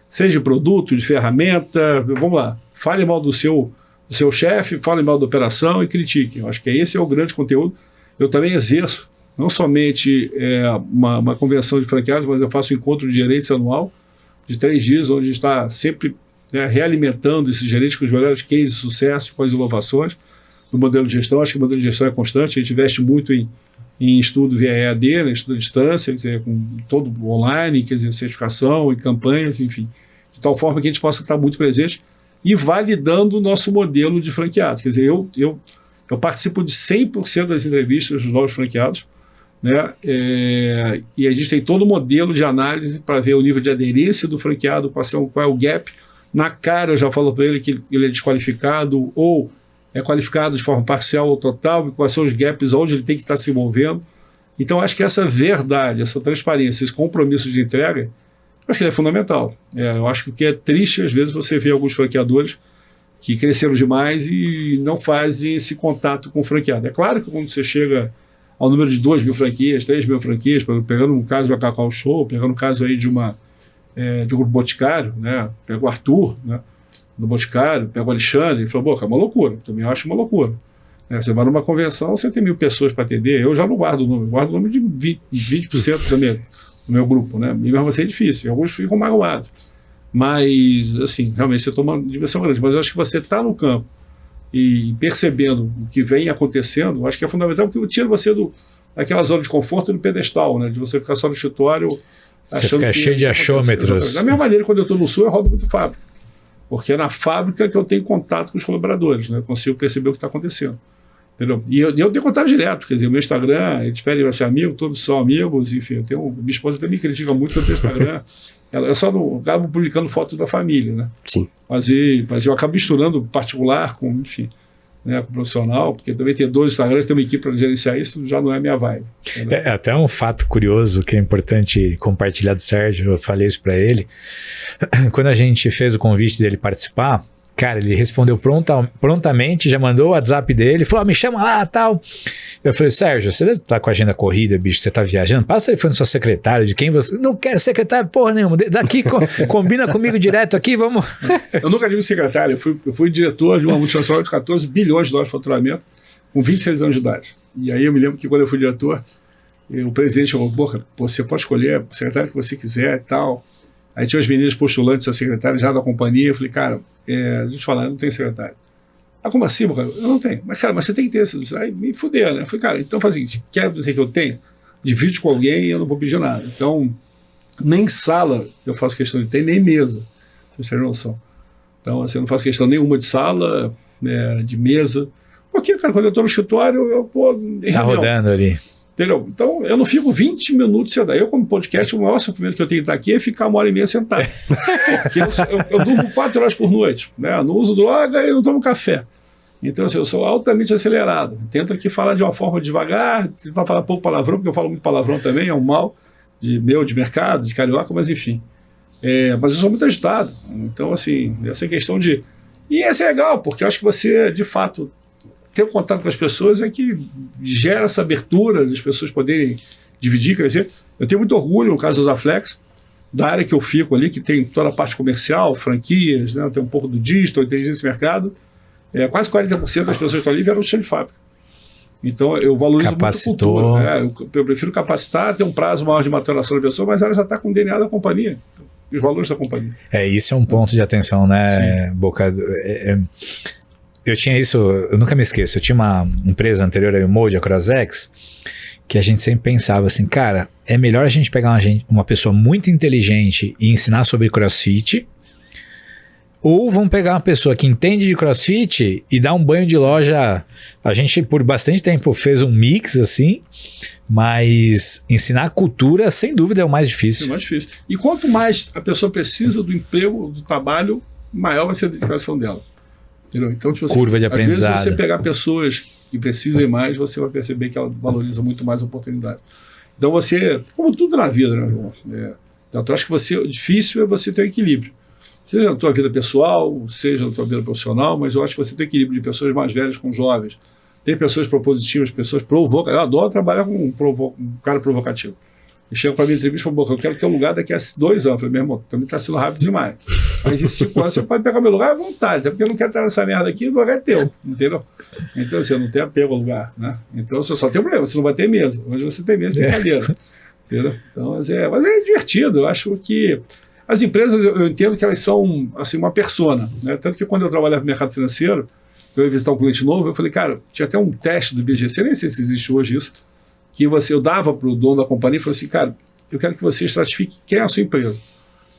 Seja de produto, de ferramenta, vamos lá. Fale mal do seu chefe, fale mal da operação e critique. Eu acho que esse é o grande conteúdo. Eu também exerço, não somente uma convenção de franqueados, mas eu faço um encontro de gerentes anual, de 3 dias, onde está sempre realimentando esses gerentes com os melhores cases de sucesso, com as inovações do modelo de gestão. Acho que o modelo de gestão é constante, a gente investe muito em estudo via EAD, né, estudo à distância, quer dizer, com todo online, quer dizer, certificação e campanhas, enfim, de tal forma que a gente possa estar muito presente e validando o nosso modelo de franqueado. Quer dizer, eu participo de 100% das entrevistas dos novos franqueados, né? E a gente tem todo o modelo de análise para ver o nível de aderência do franqueado, qual é o gap. Na cara eu já falo para ele que ele é desqualificado ou é qualificado de forma parcial ou total, e quais são os gaps onde ele tem que estar se envolvendo. Então acho que essa verdade, essa transparência, esse compromisso de entrega, acho que ele é fundamental. Eu acho que o que é triste, às vezes, você vê alguns franqueadores que cresceram demais e não fazem esse contato com o franqueado. É claro que quando você chega ao número de 2.000 franquias, 3.000 franquias, pegando um caso da Cacau Show, pegando um caso aí de um grupo Boticário, né? Pega o Arthur, né? Do Boticário, pega o Alexandre, e falou, é uma loucura, também acho uma loucura. Você vai numa convenção, você tem 1.000 pessoas para atender, eu já não guardo o número, guardo o número de 20% do meu grupo, né? E mesmo assim é difícil, e alguns ficam magoados. Mas, assim, realmente você toma uma dimensão grande. Mas eu acho que você está no campo e percebendo o que vem acontecendo, eu acho que é fundamental, porque tira você daquela zona de conforto e do pedestal, né? De você ficar só no escritório. Você fica cheio de achômetros. Da mesma maneira, quando eu estou no Sul, eu rodo muito fábrica. Porque é na fábrica que eu tenho contato com os colaboradores, né? Eu consigo perceber o que está acontecendo. Entendeu? E eu tenho contato direto, quer dizer, o meu Instagram, eles pedem para ser amigo, todos são amigos, enfim, minha esposa também me critica muito pelo Instagram, eu só não acabo publicando fotos da família, né? Sim. Mas eu acabo misturando particular com, enfim, né, com profissional, porque também ter 2 Instagrams, ter uma equipe para gerenciar isso, já não é minha vibe. É até um fato curioso que é importante compartilhar do Sérgio, eu falei isso para ele, quando a gente fez o convite dele participar, cara, ele respondeu prontamente, já mandou o WhatsApp dele, falou, me chama lá, tal. Eu falei, Sérgio, você deve estar com a agenda corrida, bicho, você tá viajando, passa ele foi no seu secretário, de quem você... Não quero secretário porra nenhuma, daqui combina comigo direto aqui, vamos... Eu nunca tive secretário, eu fui diretor de uma multinacional de 14 bilhões de dólares de faturamento, com 26 anos de idade. E aí eu me lembro que quando eu fui diretor, o presidente falou, você pode escolher o secretário que você quiser e tal. Aí tinha os meninos postulantes a secretária já da companhia, eu falei, cara, deixa eu te falar, eu não tenho secretário. Ah, como assim, cara? Eu não tenho. Mas, cara, você tem que ter isso. Aí me fuder, né? Eu falei, cara, então faz o seguinte, quer dizer que eu tenho? Divide com alguém e eu não vou pedir nada. Então, nem sala eu faço questão de ter, nem mesa. Vocês terem noção. Então, assim, eu não faço questão nenhuma de sala, de mesa. Porque, cara, quando eu estou no escritório, eu estou em Tá reunião. rodando ali. Entendeu? Então, eu não fico 20 minutos sentado. Eu, como podcast, o maior sofrimento que eu tenho que estar aqui é ficar 1h30 sentado. Porque eu durmo 4 horas por noite. Né? Eu não uso droga e não tomo café. Então, assim, eu sou altamente acelerado. Tento aqui falar de uma forma devagar, tentar falar pouco palavrão, porque eu falo muito palavrão também, é um mal de mercado, de carioca, mas enfim. Mas eu sou muito agitado. Então, assim, essa questão de... E essa é legal, porque eu acho que você, de fato... ter contato com as pessoas é que gera essa abertura das pessoas poderem dividir, crescer. Eu tenho muito orgulho, no caso da Zaflex, da área que eu fico ali, que tem toda a parte comercial, franquias, né? Tem um pouco do digital, inteligência de mercado. Quase 40% das pessoas que estão ali vieram do chão de fábrica. Então, eu valorizo muito a cultura. Eu prefiro capacitar, ter um prazo maior de maturação da pessoa, mas ela já está com o DNA da companhia, os valores da companhia. Isso é um ponto de atenção, né, sim. Boca? Eu tinha isso, eu nunca me esqueço, eu tinha uma empresa anterior ao Mode, a Crossex, que a gente sempre pensava assim, cara, é melhor a gente pegar uma pessoa muito inteligente e ensinar sobre CrossFit, ou vamos pegar uma pessoa que entende de CrossFit e dar um banho de loja. A gente por bastante tempo fez um mix assim, mas ensinar a cultura sem dúvida é o mais difícil. É o mais difícil. E quanto mais a pessoa precisa do emprego, do trabalho, maior vai ser a dedicação dela. Entendeu? Então, tipo, curva de aprendizado. Às vezes você pegar pessoas que precisem mais, você vai perceber que ela valoriza muito mais a oportunidade. Então você, como tudo na vida, né, João? Então, eu acho que o difícil é você ter um equilíbrio. Seja na tua vida pessoal, seja na tua vida profissional, mas eu acho que você tem equilíbrio de pessoas mais velhas com jovens. Tem pessoas propositivas, pessoas provocativas. Eu adoro trabalhar com um cara provocativo. E chega para mim em entrevista e fala, eu quero ter um lugar daqui a 2 anos. Eu falei, meu irmão, também está sendo rápido demais. Mas em 5 anos você pode pegar meu lugar à vontade, até porque eu não quero estar nessa merda aqui, o lugar é teu, entendeu? Então, assim, eu não tenho apego ao lugar, né? Então, você só tem um problema, você não vai ter mesa. Hoje você tem mesa, tem cadeira. Entendeu? Então, mas é divertido. Eu acho que as empresas, eu entendo que elas são, assim, uma persona, né? Tanto que quando eu trabalhava no mercado financeiro, eu ia visitar um cliente novo, eu falei, cara, tinha até um teste do IBGC, nem sei se existe hoje isso, que eu dava para o dono da companhia e falei assim, cara, eu quero que você estratifique quem é a sua empresa.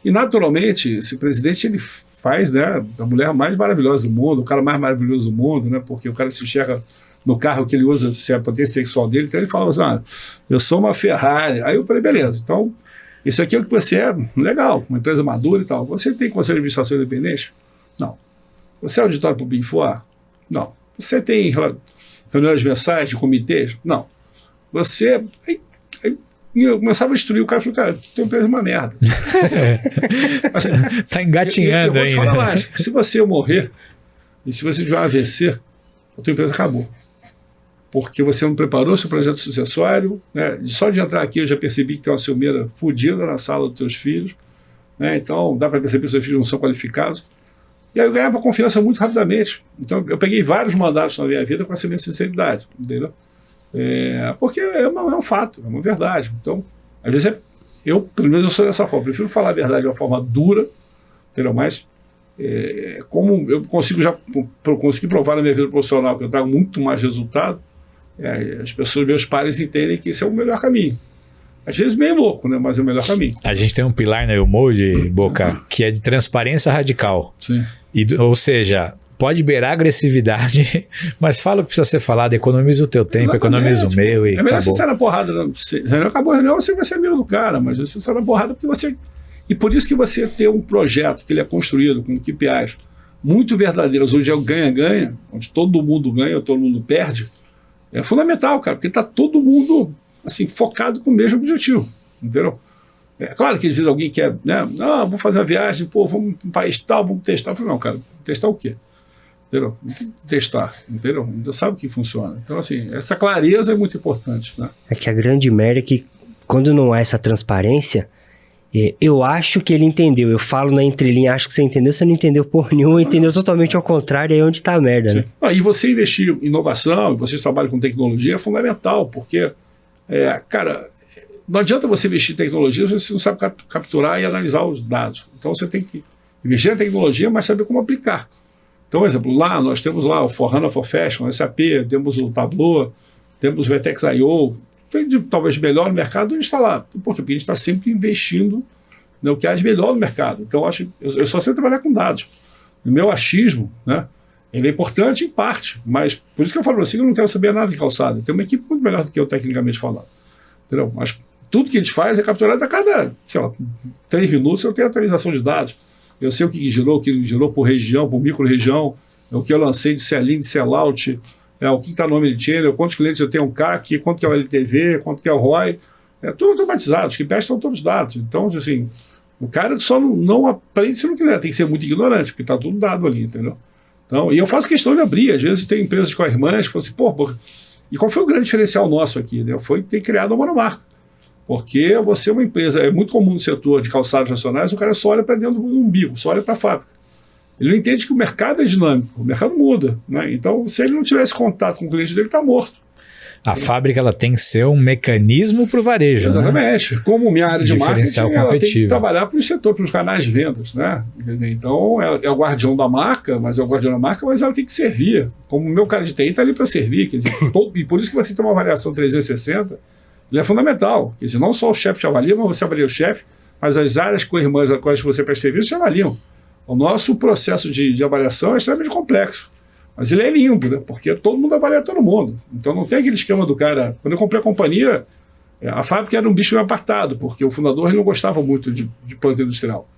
E, naturalmente, esse presidente, ele faz, né, a mulher mais maravilhosa do mundo, o cara mais maravilhoso do mundo, né, porque o cara se enxerga no carro que ele usa, se é a potência sexual dele, então ele fala assim, eu sou uma Ferrari. Aí eu falei, beleza, então, isso aqui é o que você é, legal, uma empresa madura e tal. Você tem conselho de administração independente? Não. Você é auditório para o Big Four? Não. Você tem reuniões mensais de comitês? Não. Você... Eu começava a instruir o cara, falei, cara, tua empresa é uma merda. Tá engatinhando eu vou te falar ainda. mais, se você morrer e se você tiver um AVC, a tua empresa acabou. Porque você não preparou seu projeto sucessório, né? Só de entrar aqui eu já percebi que tem uma ciumeira fodida na sala dos teus filhos, né? Então dá para perceber que seus filhos não são qualificados. E aí eu ganhava confiança muito rapidamente. Então eu peguei vários mandatos na minha vida com essa minha sinceridade, entendeu? Porque é um fato, é uma verdade. Então, às vezes, pelo menos eu sou dessa forma, prefiro falar a verdade de uma forma dura, entendeu? Mas, como eu consegui provar na minha vida profissional que eu trago muito mais resultado, as pessoas, meus pares, entendem que esse é o melhor caminho. Às vezes meio louco, né? Mas é o melhor caminho. A gente tem um pilar na YouMold, Boca, que é de transparência radical. Sim. Ou seja, pode beirar agressividade, mas fala o que precisa ser falado, economiza o teu tempo, economiza o meu e é melhor acabou. você sair na porrada. Acabou a reunião, você vai ser amigo do cara, mas você sai na porrada porque você... E por isso que você ter um projeto que ele é construído com KPIs muito verdadeiros, onde é o ganha-ganha, onde todo mundo ganha, todo mundo perde, é fundamental, cara, porque está todo mundo assim, focado com o mesmo objetivo, entendeu? É claro que às vezes alguém quer, né? Não, vou fazer uma viagem, pô, vamos para um país tal, vamos testar. Eu falei, não, cara, testar o quê? Entendeu? Testar, entendeu? Ainda sabe que funciona. Então, assim, essa clareza é muito importante, né? É que a grande merda é que quando não há essa transparência, eu acho que ele entendeu. Eu falo na entrelinha, acho que você entendeu, você não entendeu porra nenhuma, entendeu totalmente ao contrário, aí é onde tá a merda, né? E você investir em inovação, você trabalha com tecnologia, é fundamental, porque, cara, não adianta você investir em tecnologia se você não sabe capturar e analisar os dados. Então, você tem que investir em tecnologia, mas saber como aplicar. Então, por exemplo, lá nós temos lá o For HANA for Fashion, o SAP, temos o Tableau, temos o Vertex.io, talvez melhor no mercado, a gente está lá. Por quê? Porque a gente está sempre investindo no que há de melhor no mercado. Então, eu só sei trabalhar com dados. O meu achismo, né, ele é importante em parte, mas por isso que eu falo para você que eu não quero saber nada de calçado. Eu tenho uma equipe muito melhor do que eu, tecnicamente falando. Entendeu? Mas tudo que a gente faz é capturado a cada, 3 minutos eu tenho atualização de dados. Eu sei o que gerou por região, por micro-região, o que eu lancei de sell-in, de sell-out, o que está no omnichannel, quantos clientes eu tenho CAC, quanto que é o LTV, quanto que é o ROI, tudo automatizado, os KPIs estão todos dados. Então, assim, o cara só não aprende se não quiser, tem que ser muito ignorante, porque está tudo dado ali, entendeu? Então, e eu faço questão de abrir, às vezes tem empresas com as irmãs que falam assim, pô, e qual foi o grande diferencial nosso aqui? Né? Foi ter criado uma monomarca. Porque você é uma empresa, é muito comum no setor de calçados nacionais, o cara só olha para dentro do umbigo, só olha para a fábrica. Ele não entende que o mercado é dinâmico, o mercado muda, né? Então, se ele não tivesse contato com o cliente dele, ele está morto. A fábrica ela tem que ser um mecanismo para o varejo. Exatamente. Né? Como minha área de marketing, ela tem que trabalhar para o setor, para os canais de vendas. Né? Então, ela é o guardião da marca, mas ela tem que servir. Como o meu cara de TI está ali para servir. Quer dizer, e por isso que você tem uma avaliação 360, ele é fundamental. Quer dizer, não só o chefe te avalia, mas você avalia o chefe, mas as áreas co-irmãs a quais você presta serviço te avaliam. O nosso processo de avaliação é extremamente complexo. Mas ele é lindo, né? Porque todo mundo avalia todo mundo. Então não tem aquele esquema do cara... Quando eu comprei a companhia, a fábrica era um bicho meio apartado, porque o fundador ele não gostava muito de planta industrial.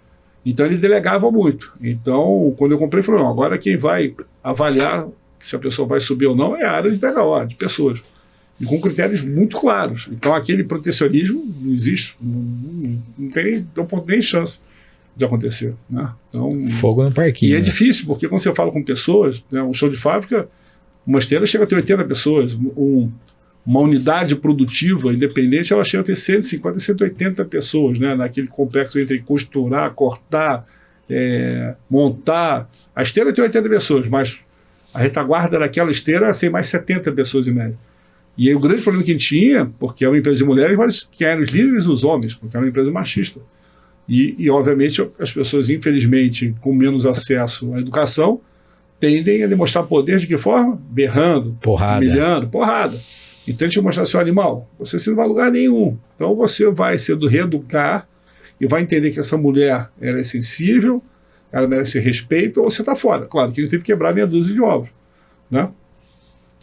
Então ele delegava muito. Então, quando eu comprei, eu falei, não, agora quem vai avaliar se a pessoa vai subir ou não é a área de DHO, de pessoas. e com critérios muito claros. Então, aquele protecionismo não existe, não tem nem chance de acontecer. Né? Então, fogo no parquinho. E é difícil, porque quando você fala com pessoas, né, um show de fábrica, uma esteira chega a ter 80 pessoas, uma unidade produtiva independente, ela chega a ter 150, 180 pessoas, né, naquele complexo entre costurar, cortar, montar. A esteira tem 80 pessoas, mas a retaguarda daquela esteira tem mais 70 pessoas em média. E aí o grande problema que a gente tinha, porque é uma empresa de mulheres, mas que eram os líderes os homens, porque era uma empresa machista. E obviamente, as pessoas, infelizmente, com menos acesso à educação, tendem a demonstrar poder de que forma? Berrando, humilhando, porrada. Então a gente vai mostrar, seu animal, você não vai a lugar nenhum. Então você vai se reeducar e vai entender que essa mulher ela é sensível, ela merece respeito, ou você está fora. Claro que a gente teve que quebrar meia dúzia de ovos. Né?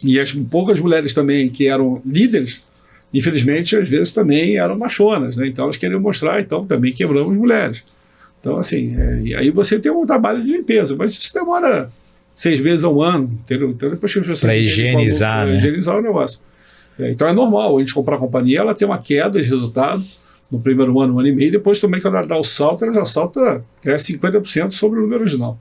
E as poucas mulheres também que eram líderes, infelizmente, às vezes também eram machonas. Né? Então elas queriam mostrar, então também quebramos mulheres. Então, assim, e aí você tem um trabalho de limpeza, mas isso demora 6 meses a um ano, entendeu? Então depois que as pessoas para higienizar, né? Higienizar o negócio. Então é normal a gente comprar a companhia, ela tem uma queda de resultado no primeiro ano, 1 ano e meio, depois também quando ela dá o salto, ela já salta, cresce 50% sobre o número original.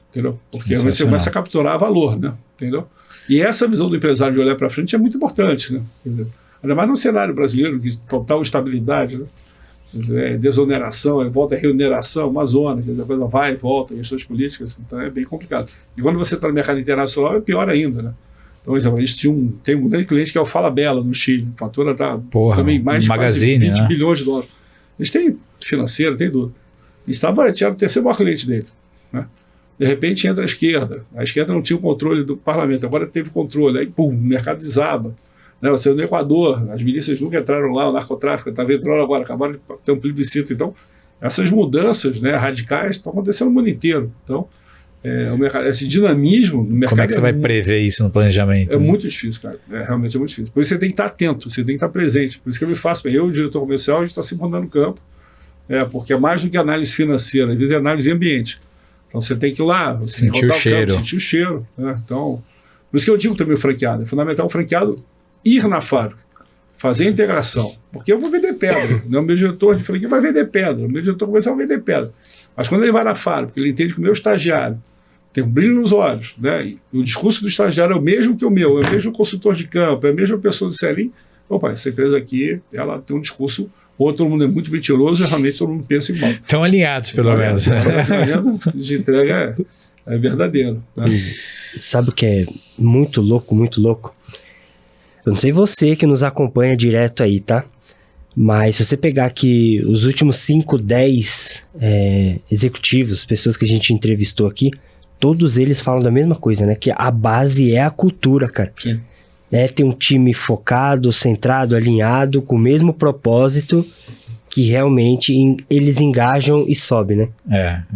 Entendeu? Porque você começa a capturar valor, né? Entendeu? E essa visão do empresário de olhar para frente é muito importante, né? Entendeu? Ainda mais no cenário brasileiro, de total estabilidade, né? Desoneração, volta a remuneração, uma zona, a coisa vai e volta, questões políticas, então é bem complicado. E quando você está no mercado internacional, é pior ainda, né? Então, por exemplo, a gente tem um grande cliente que é o Falabella, no Chile. A fatura está também mais de Magazine, quase 20 né? bilhões de dólares. Eles têm financeiro, tem tudo. Eles tinha o terceiro maior cliente dele. Né? De repente entra a esquerda. A esquerda não tinha o controle do parlamento, agora teve controle. Aí, pum, o mercado desaba. Né? Você no Equador, as milícias nunca entraram lá, o narcotráfico está entrando agora, acabaram de ter um plebiscito. Então, essas mudanças, né, radicais estão acontecendo no mundo inteiro. Então, esse dinamismo no mercado. Como é que você vai prever isso no planejamento? É muito difícil, cara. Realmente é muito difícil. Por isso você tem que estar atento, você tem que estar presente. Por isso que eu me faço. Eu, o diretor comercial, a gente está sempre andando no campo, porque é mais do que análise financeira, às vezes é análise de ambiente. Então você tem que ir lá, sentir o cheiro. Sentir o cheiro. Né? Então, por isso que eu digo também o franqueado. É fundamental o franqueado ir na fábrica, fazer a integração. Porque eu vou vender pedra. Né? O meu diretor de franquia vai vender pedra, o meu diretor comercial vai vender pedra. Mas quando ele vai na fábrica, ele entende que o meu estagiário tem um brilho nos olhos, né? E o discurso do estagiário é o mesmo que o meu, é o mesmo consultor de campo, é a mesma pessoa do CELIM. Opa, essa empresa aqui, ela tem um discurso, ou todo mundo é muito mentiroso, e realmente todo mundo pensa igual. Estão alinhados, pelo menos. A de entrega é verdadeiro. Né? Sabe o que é muito louco, muito louco? Eu não sei você que nos acompanha direto aí, tá? Mas se você pegar aqui os últimos 5, 10 executivos, pessoas que a gente entrevistou aqui, todos eles falam da mesma coisa, né? Que a base é a cultura, cara. Sim. Ter um time focado, centrado, alinhado, com o mesmo propósito, que realmente eles engajam e sobe, né?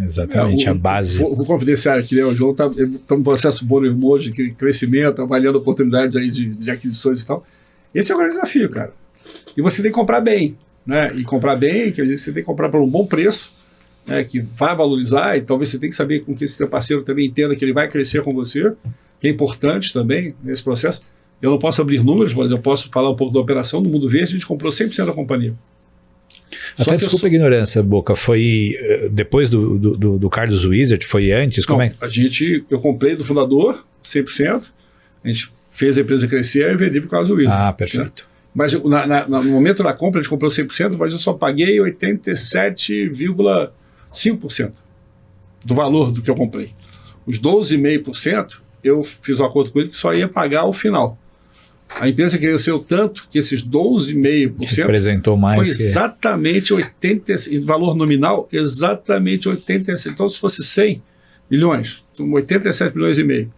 Exatamente, a base. Vou confidenciar aqui, né? O João está num processo bom de crescimento, avaliando oportunidades aí de aquisições e tal. Esse é o grande desafio, cara. E você tem que comprar bem, né? E comprar bem, quer dizer, você tem que comprar por um bom preço, né? Que vai valorizar, e talvez você tenha que saber com que esse seu parceiro também entenda que ele vai crescer com você, que é importante também nesse processo. Eu não posso abrir números, mas eu posso falar um pouco da operação. No Mundo Verde, a gente comprou 100% da companhia. Até desculpa a ignorância, Boca, foi depois do Carlos Wizard, foi antes? Não, como é? Eu comprei do fundador, 100%, a gente fez a empresa crescer e vendi por causa do Wizard. Ah, perfeito. Né? Mas no momento da compra, a gente comprou 100%, mas eu só paguei 87,5% do valor do que eu comprei. Os 12,5%, eu fiz um acordo com ele que só ia pagar ao final. A empresa cresceu tanto que esses 12,5% representou mais foi exatamente 80%, valor nominal, exatamente 87%. Então, se fosse 100 milhões, são 87 milhões e meio.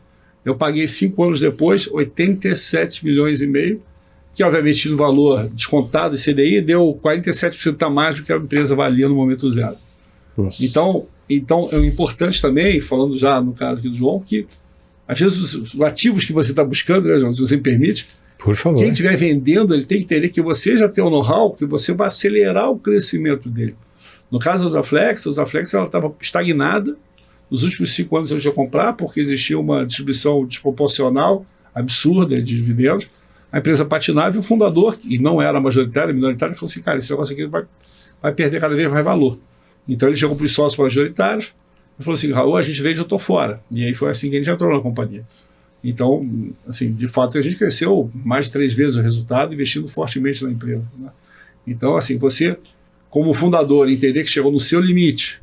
Eu paguei 5 anos depois, 87 milhões e meio, que obviamente no valor descontado e CDI deu 47% a mais do que a empresa valia no momento zero. Nossa. Então é importante também, falando já no caso aqui do João, que às vezes os ativos que você está buscando, né, João, se você me permite, por favor, quem estiver vendendo, ele tem que entender que você já tem o know-how, que você vai acelerar o crescimento dele. No caso da Usaflex ela estava estagnada. Nos últimos 5 anos eu já comprar, porque existia uma distribuição desproporcional, absurda de dividendos. a empresa patinava e o fundador, que não era majoritário, minoritário, falou assim, cara, esse negócio aqui vai perder cada vez mais valor. Então ele chegou para os sócios majoritários e falou assim, Raul, a gente vende, eu estou fora. E aí foi assim que a gente entrou na companhia. Então, assim, de fato, a gente cresceu mais de 3 vezes o resultado, investindo fortemente na empresa, né? Então, assim, você, como fundador, entender que chegou no seu limite,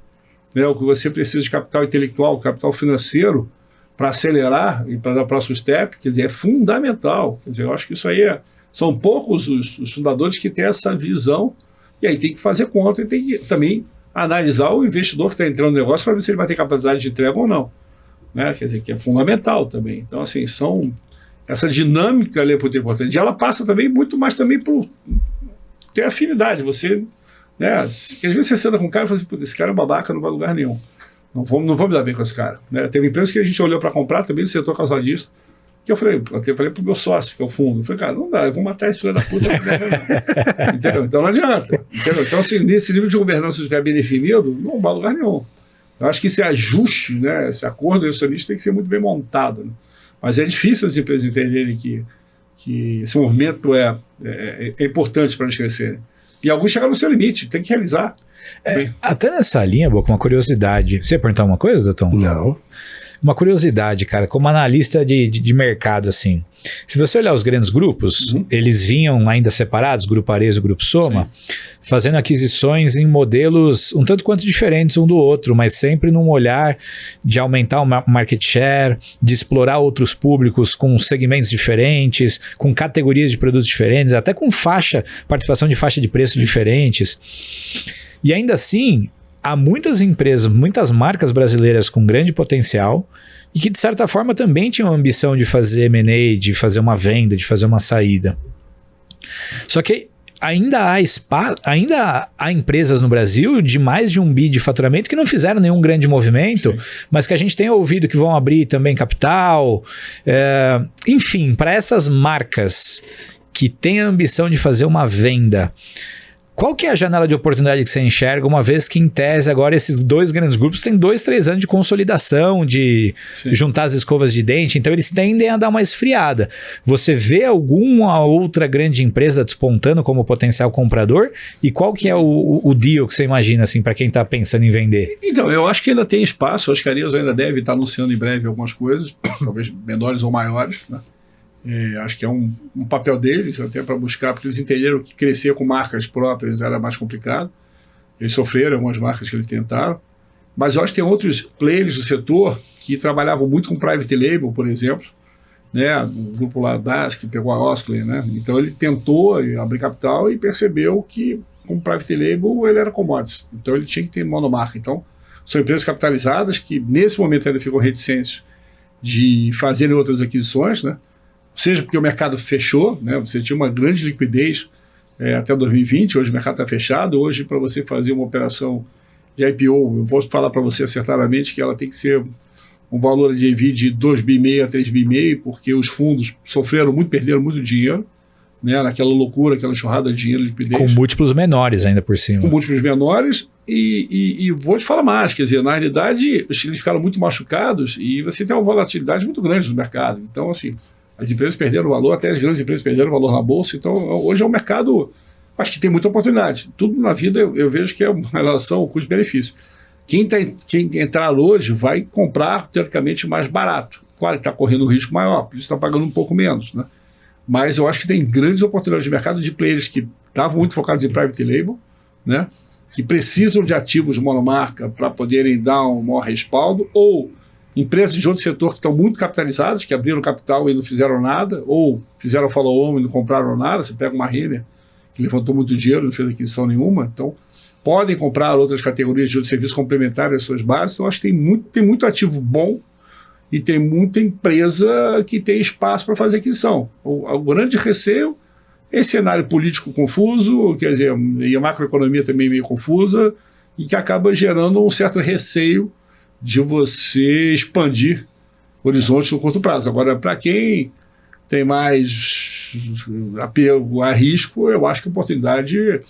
né, o que você precisa de capital intelectual, capital financeiro, para acelerar e para dar o próximo step, quer dizer, é fundamental. Quer dizer, eu acho que isso aí são poucos os fundadores que têm essa visão, e aí tem que fazer conta e tem que também analisar o investidor que está entrando no negócio para ver se ele vai ter capacidade de entrega ou não. Né? Quer dizer, que é fundamental também. Então, assim, essa dinâmica ali é muito importante. E ela passa também muito mais também por ter afinidade. Você, né? Porque às vezes você senta com um cara e fala assim, esse cara é babaca, não vai a lugar nenhum. Não vou me dar bem com esse cara. Né? Teve empresas que a gente olhou para comprar também no setor casualista, que eu falei pro meu sócio, que é o fundo, eu falei, cara, não dá, eu vou matar esse filho da puta. Entendeu? Então não adianta. Entendeu? Então, assim, nesse nível de governança, se estiver bem definido, não vai a lugar nenhum. Eu acho que esse ajuste, né, esse acordo acionista tem que ser muito bem montado. Né? Mas é difícil as empresas entenderem que esse movimento é importante para eles crescerem. E alguns chegaram no seu limite, tem que realizar. Até nessa linha, Boca, uma curiosidade. Você ia perguntar uma coisa, Tom? Não. Uma curiosidade, cara, como analista de mercado, assim, se você olhar os grandes grupos, eles vinham ainda separados, Grupo Arezzo e Grupo Soma, fazendo aquisições em modelos um tanto quanto diferentes um do outro, mas sempre num olhar de aumentar o market share, de explorar outros públicos com segmentos diferentes, com categorias de produtos diferentes, até com participação de faixa de preço diferentes. E ainda assim, há muitas empresas, muitas marcas brasileiras com grande potencial e que, de certa forma, também tinham a ambição de fazer M&A, de fazer uma venda, de fazer uma saída. Só que ainda há empresas no Brasil de mais de 1 bi de faturamento que não fizeram nenhum grande movimento, mas que a gente tem ouvido que vão abrir também capital. Enfim, para essas marcas que têm a ambição de fazer uma venda, qual que é a janela de oportunidade que você enxerga, uma vez que, em tese, agora esses 2 grandes grupos têm 2, 3 anos de consolidação, de juntar as escovas de dente, então eles tendem a dar uma esfriada. Você vê alguma outra grande empresa despontando como potencial comprador? E qual que é o deal que você imagina, assim, para quem está pensando em vender? Então, eu acho que ainda tem espaço, acho que a Arezzo ainda deve estar anunciando em breve algumas coisas, talvez menores ou maiores, né? Acho que é um papel deles, até para buscar, porque eles entenderam que crescer com marcas próprias era mais complicado. Eles sofreram algumas marcas que eles tentaram. Mas eu acho que tem outros players do setor que trabalhavam muito com private label, por exemplo. Né? O grupo lá das que pegou a Oscler, né? Então ele tentou abrir capital e percebeu que com private label ele era commodities. Então ele tinha que ter monomarca. Então são empresas capitalizadas que nesse momento ainda ficam reticentes de fazerem outras aquisições, né? Seja porque o mercado fechou, né? Você tinha uma grande liquidez até 2020, hoje o mercado está fechado, hoje para você fazer uma operação de IPO, eu vou falar para você acertadamente que ela tem que ser um valor de EV de 2,5 bi a 3,5 bi, porque os fundos sofreram muito, perderam muito dinheiro, né? Naquela loucura, aquela enxurrada de dinheiro, liquidez. Com múltiplos menores ainda por cima. Com múltiplos menores e vou te falar mais, quer dizer, na realidade eles ficaram muito machucados e você tem uma volatilidade muito grande no mercado. Então, assim, as empresas perderam valor, até as grandes empresas perderam valor na bolsa. Então, hoje é um mercado, acho que tem muita oportunidade. Tudo na vida eu vejo que é uma relação custo-benefício. Quem entrar hoje vai comprar, teoricamente, mais barato. Claro que está correndo um risco maior, por isso está pagando um pouco menos, né? Mas eu acho que tem grandes oportunidades de mercado de players que estavam muito focados em private label, né? Que precisam de ativos monomarca para poderem dar um maior respaldo, ou empresas de outro setor que estão muito capitalizadas, que abriram capital e não fizeram nada, ou fizeram follow-on e não compraram nada. Você pega uma Renner, que levantou muito dinheiro, não fez aquisição nenhuma, então podem comprar outras categorias de outros serviços complementares às suas bases. Então acho que tem muito ativo bom e tem muita empresa que tem espaço para fazer aquisição. O grande receio é esse cenário político confuso, quer dizer, e a macroeconomia também meio confusa, e que acaba gerando um certo receio de você expandir horizontes no curto prazo. Agora, para quem tem mais apego a risco, eu acho que a oportunidade,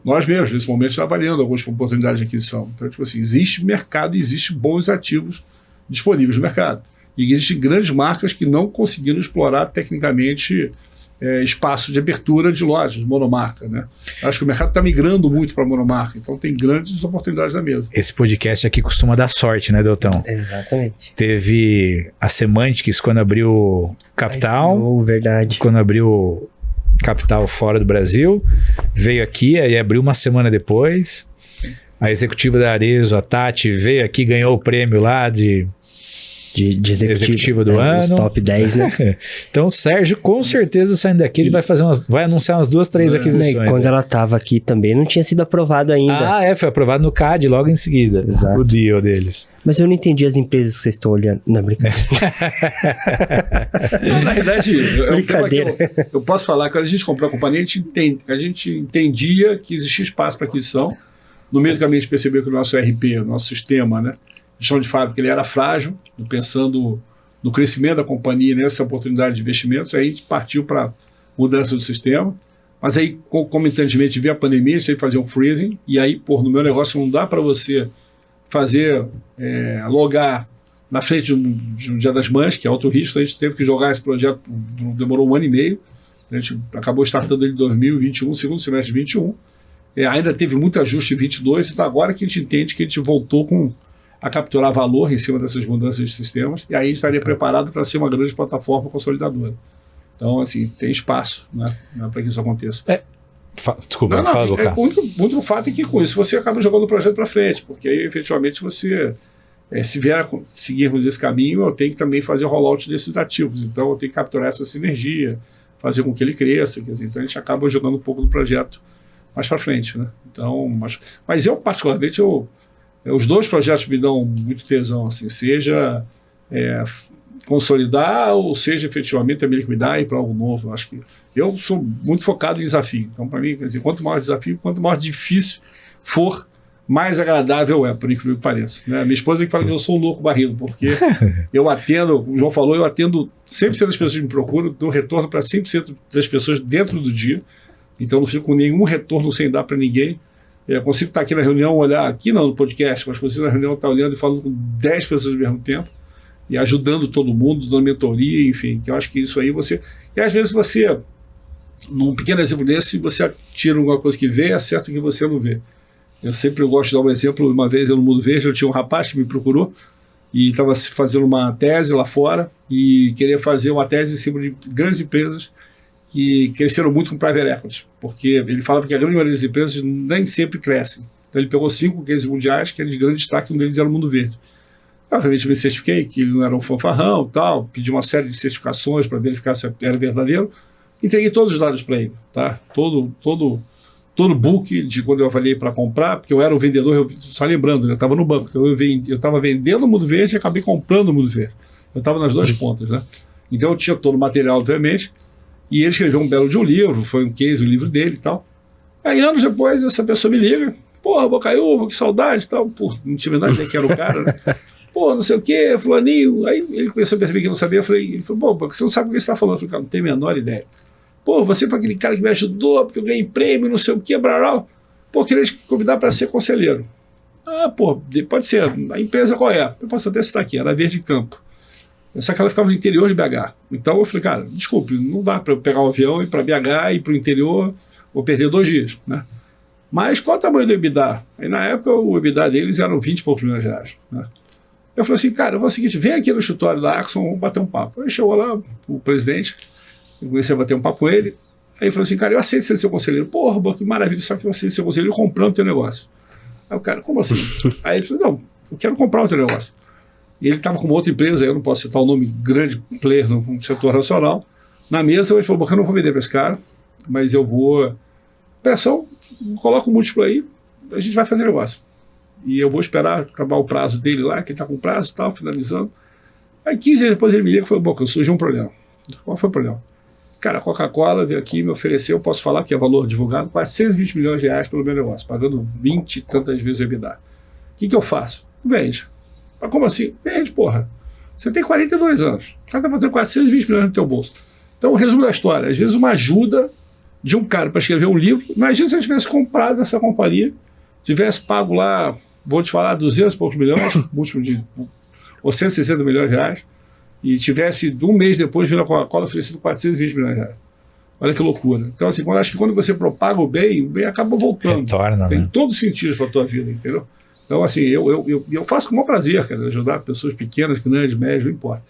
nós mesmos, nesse momento, estamos avaliando algumas oportunidades de aquisição. Então, tipo assim, existe mercado, existe bons ativos disponíveis no mercado. E existem grandes marcas que não conseguiram explorar tecnicamente espaço de abertura de lojas, monomarca, né? Acho que o mercado está migrando muito para monomarca, então tem grandes oportunidades na mesa. Esse podcast aqui costuma dar sorte, né, Deltão? Exatamente. Teve a Semantics quando abriu capital. Verdade. Quando abriu capital fora do Brasil, veio aqui, aí abriu uma semana depois. A executiva da Arezzo, a Tati, veio aqui, ganhou o prêmio lá de executivo do ano. Os top 10, né? Então o Sérgio, com certeza, saindo daqui, ele vai anunciar umas 2, 3 aquisições. E quando ela estava aqui também, não tinha sido aprovado ainda. Foi aprovado no CAD logo em seguida. Exato. O deal deles. Mas eu não entendi as empresas que vocês estão olhando. Não, brincadeira. Na verdade, brincadeira. Eu posso falar que quando a gente comprou a companhia, a gente entendia que existia espaço para aquisição. No meio do caminho, a gente percebeu que o nosso ERP, o nosso sistema, né, de chão de fábrica, ele era frágil, pensando no crescimento da companhia, nessa oportunidade de investimentos. Aí a gente partiu para mudança do sistema. Mas aí, concomitantemente, veio a pandemia, a gente teve que fazer um freezing. E aí, no meu negócio, não dá para você fazer, logar na frente do Dia das Mães, que é alto risco. A gente teve que jogar esse projeto, demorou 1 ano e meio. A gente acabou startando ele em 2021, segundo semestre de 2021. Ainda teve muito ajuste em 2022, então agora que a gente entende que a gente voltou a capturar valor em cima dessas mudanças de sistemas, e aí a gente estaria preparado para ser uma grande plataforma consolidadora. Então, assim, tem espaço, né, para que isso aconteça. Desculpa, fala, Lucas. O único fato é que com isso você acaba jogando o projeto para frente, porque aí efetivamente você, se vier seguirmos esse caminho, eu tenho que também fazer o rollout desses ativos. Então eu tenho que capturar essa sinergia, fazer com que ele cresça. Quer dizer, então a gente acaba jogando um pouco do projeto mais para frente, né? Então, mas eu particularmente, os 2 projetos me dão muito tesão, assim, seja consolidar ou seja efetivamente me liquidar e ir para algo novo. Acho que eu sou muito focado em desafio. Então, para mim, quer dizer, quanto maior desafio, quanto mais difícil for, mais agradável por incrível que pareça. Né? Minha esposa que fala que eu sou um louco barrido, porque eu atendo, o João falou, eu atendo 100% das pessoas que me procuram, dou retorno para 100% das pessoas dentro do dia. Então não fico com nenhum retorno sem dar para ninguém. Eu consigo estar aqui na reunião, olhar aqui não no podcast, mas consigo na reunião estar olhando e falando com 10 pessoas ao mesmo tempo e ajudando todo mundo, dando mentoria, enfim, que eu acho que isso aí E às vezes você, num pequeno exemplo desse, você tira alguma coisa que vê e acerta o que você não vê. Eu sempre gosto de dar um exemplo. Uma vez eu no Mundo Verde, eu tinha um rapaz que me procurou e estava fazendo uma tese lá fora e queria fazer uma tese em cima de grandes empresas que cresceram muito com private equity, porque ele falava que a grande maioria das empresas nem sempre crescem. Então ele pegou 5 cases mundiais que eram de grande destaque, um deles era o Mundo Verde. Obviamente me certifiquei que ele não era um fanfarrão, tal, pedi uma série de certificações para verificar se era verdadeiro, entreguei todos os dados para ele, tá? Todo book de quando eu avaliei para comprar, porque eu era o vendedor, só lembrando, eu estava no banco, então eu estava vendendo o Mundo Verde e acabei comprando o Mundo Verde. Eu estava nas 2 pontas, né? Então eu tinha todo o material, obviamente. E ele escreveu um belo de um livro, foi um case, o livro dele e tal. Aí, anos depois, essa pessoa me liga. Porra, Bocaiúva, que saudade e tal. Pô, não tinha verdade nem que era o cara, né? Pô, não sei o quê, fulaninho. Aí ele começou a perceber que eu não sabia. Ele falou, pô, você não sabe o que você está falando. Eu falei, cara, não tenho a menor ideia. Pô, você foi aquele cara que me ajudou, porque eu ganhei prêmio, não sei o quê, brarau. Pô, queria te convidar para ser conselheiro. Pô, pode ser. A empresa qual é? Eu posso até citar aqui, era Verde Campo. Só que ela ficava no interior de BH. Então eu falei, cara, desculpe, não dá para eu pegar um avião e ir para BH e ir para o interior, vou perder 2 dias, né? Mas qual o tamanho do EBITDA? Aí na época o EBITDA deles eram 20 e poucos milhões de reais, né? Eu falei assim, cara, eu vou o seguinte, vem aqui no escritório da Axon, vamos bater um papo. Aí chegou lá o presidente, eu comecei a bater um papo com ele, aí ele falou assim, cara, eu aceito ser seu conselheiro. Porra, que maravilha, só que eu aceito ser seu conselheiro comprando o teu negócio. Aí o cara, como assim? Aí ele falou, não, eu quero comprar o teu negócio. E ele estava com uma outra empresa, eu não posso citar o nome, grande player no setor nacional. Na mesa, ele falou, eu não vou vender para esse cara, mas eu vou... Pressão, coloca o múltiplo aí, a gente vai fazer negócio. E eu vou esperar acabar o prazo dele lá, que ele está com prazo e tal, finalizando. Aí 15 dias depois ele me liga e falou, Boca, surgiu um problema. Qual foi o problema? Cara, a Coca-Cola veio aqui me ofereceu, eu posso falar que é valor divulgado, 420 milhões de reais pelo meu negócio, pagando 20 e tantas vezes o EBITDA. O que eu faço? Vende. Mas como assim? Vende, porra. Você tem 42 anos. O cara está fazendo 420 milhões no teu bolso. Então, o resumo da história. Às vezes, uma ajuda de um cara para escrever um livro. Imagina se eu tivesse comprado essa companhia, tivesse pago lá, vou te falar, 200 e poucos milhões, múltiplo de 160 milhões de reais, e tivesse um mês depois vindo a Coca-Cola oferecendo 420 milhões de reais. Olha que loucura. Então, assim, acho que quando você propaga o bem acaba voltando. Retorna, Tem né? todo sentido para a tua vida, entendeu? Então, assim, eu faço com o maior prazer, cara, ajudar pessoas pequenas, grandes, médias, não importa.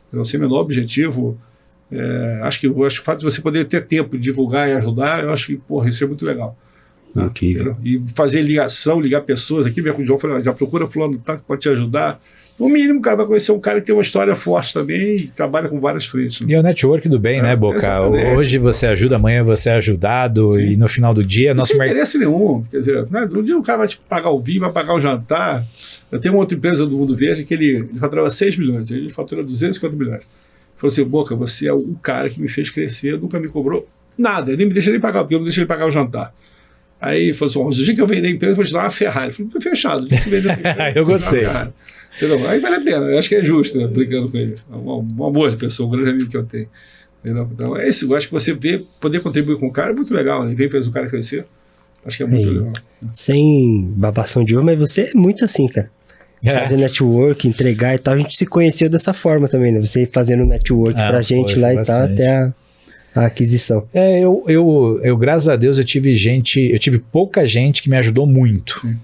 Então, sem o menor objetivo, acho que o fato de você poder ter tempo de divulgar e ajudar, eu acho que, porra, isso é muito legal. Incrível. E fazer ligação, ligar pessoas aqui, ver com o João, já procura fulano que pode te ajudar. No mínimo, o cara vai conhecer um cara que tem uma história forte também e trabalha com várias frentes. Né? E é o network do bem, né, Boca? Exatamente. Hoje você ajuda, amanhã você é ajudado. Sim. E no final do dia... Não tem interesse nenhum. Quer dizer, né, um dia o cara vai te pagar o vinho, vai pagar o jantar. Eu tenho uma outra empresa do Mundo Verde que ele faturava 6 milhões, ele fatura 250 milhões. Ele falou assim, Boca, você é o cara que me fez crescer, nunca me cobrou nada, ele nem me deixa nem pagar, porque eu não deixo ele pagar o jantar. Aí ele falou assim, o dia que eu vender a empresa, eu vou te dar uma Ferrari. Eu falei, fechado, se vender a empresa, eu gostei. Entendeu? Aí vale a pena, eu acho que é justo, né, brincando com ele. Uma boa pessoa, um grande amigo que eu tenho. Entendeu? Então é isso, eu acho que você poder contribuir com o cara é muito legal, né? Vem para o cara crescer, acho que é muito legal. Sem babação de ovo, mas você é muito assim, cara. Fazer network, entregar e tal, a gente se conheceu dessa forma também, né? Você fazendo network pra gente lá e tal, até a aquisição. Eu graças a Deus, eu tive pouca gente que me ajudou muito. Sim.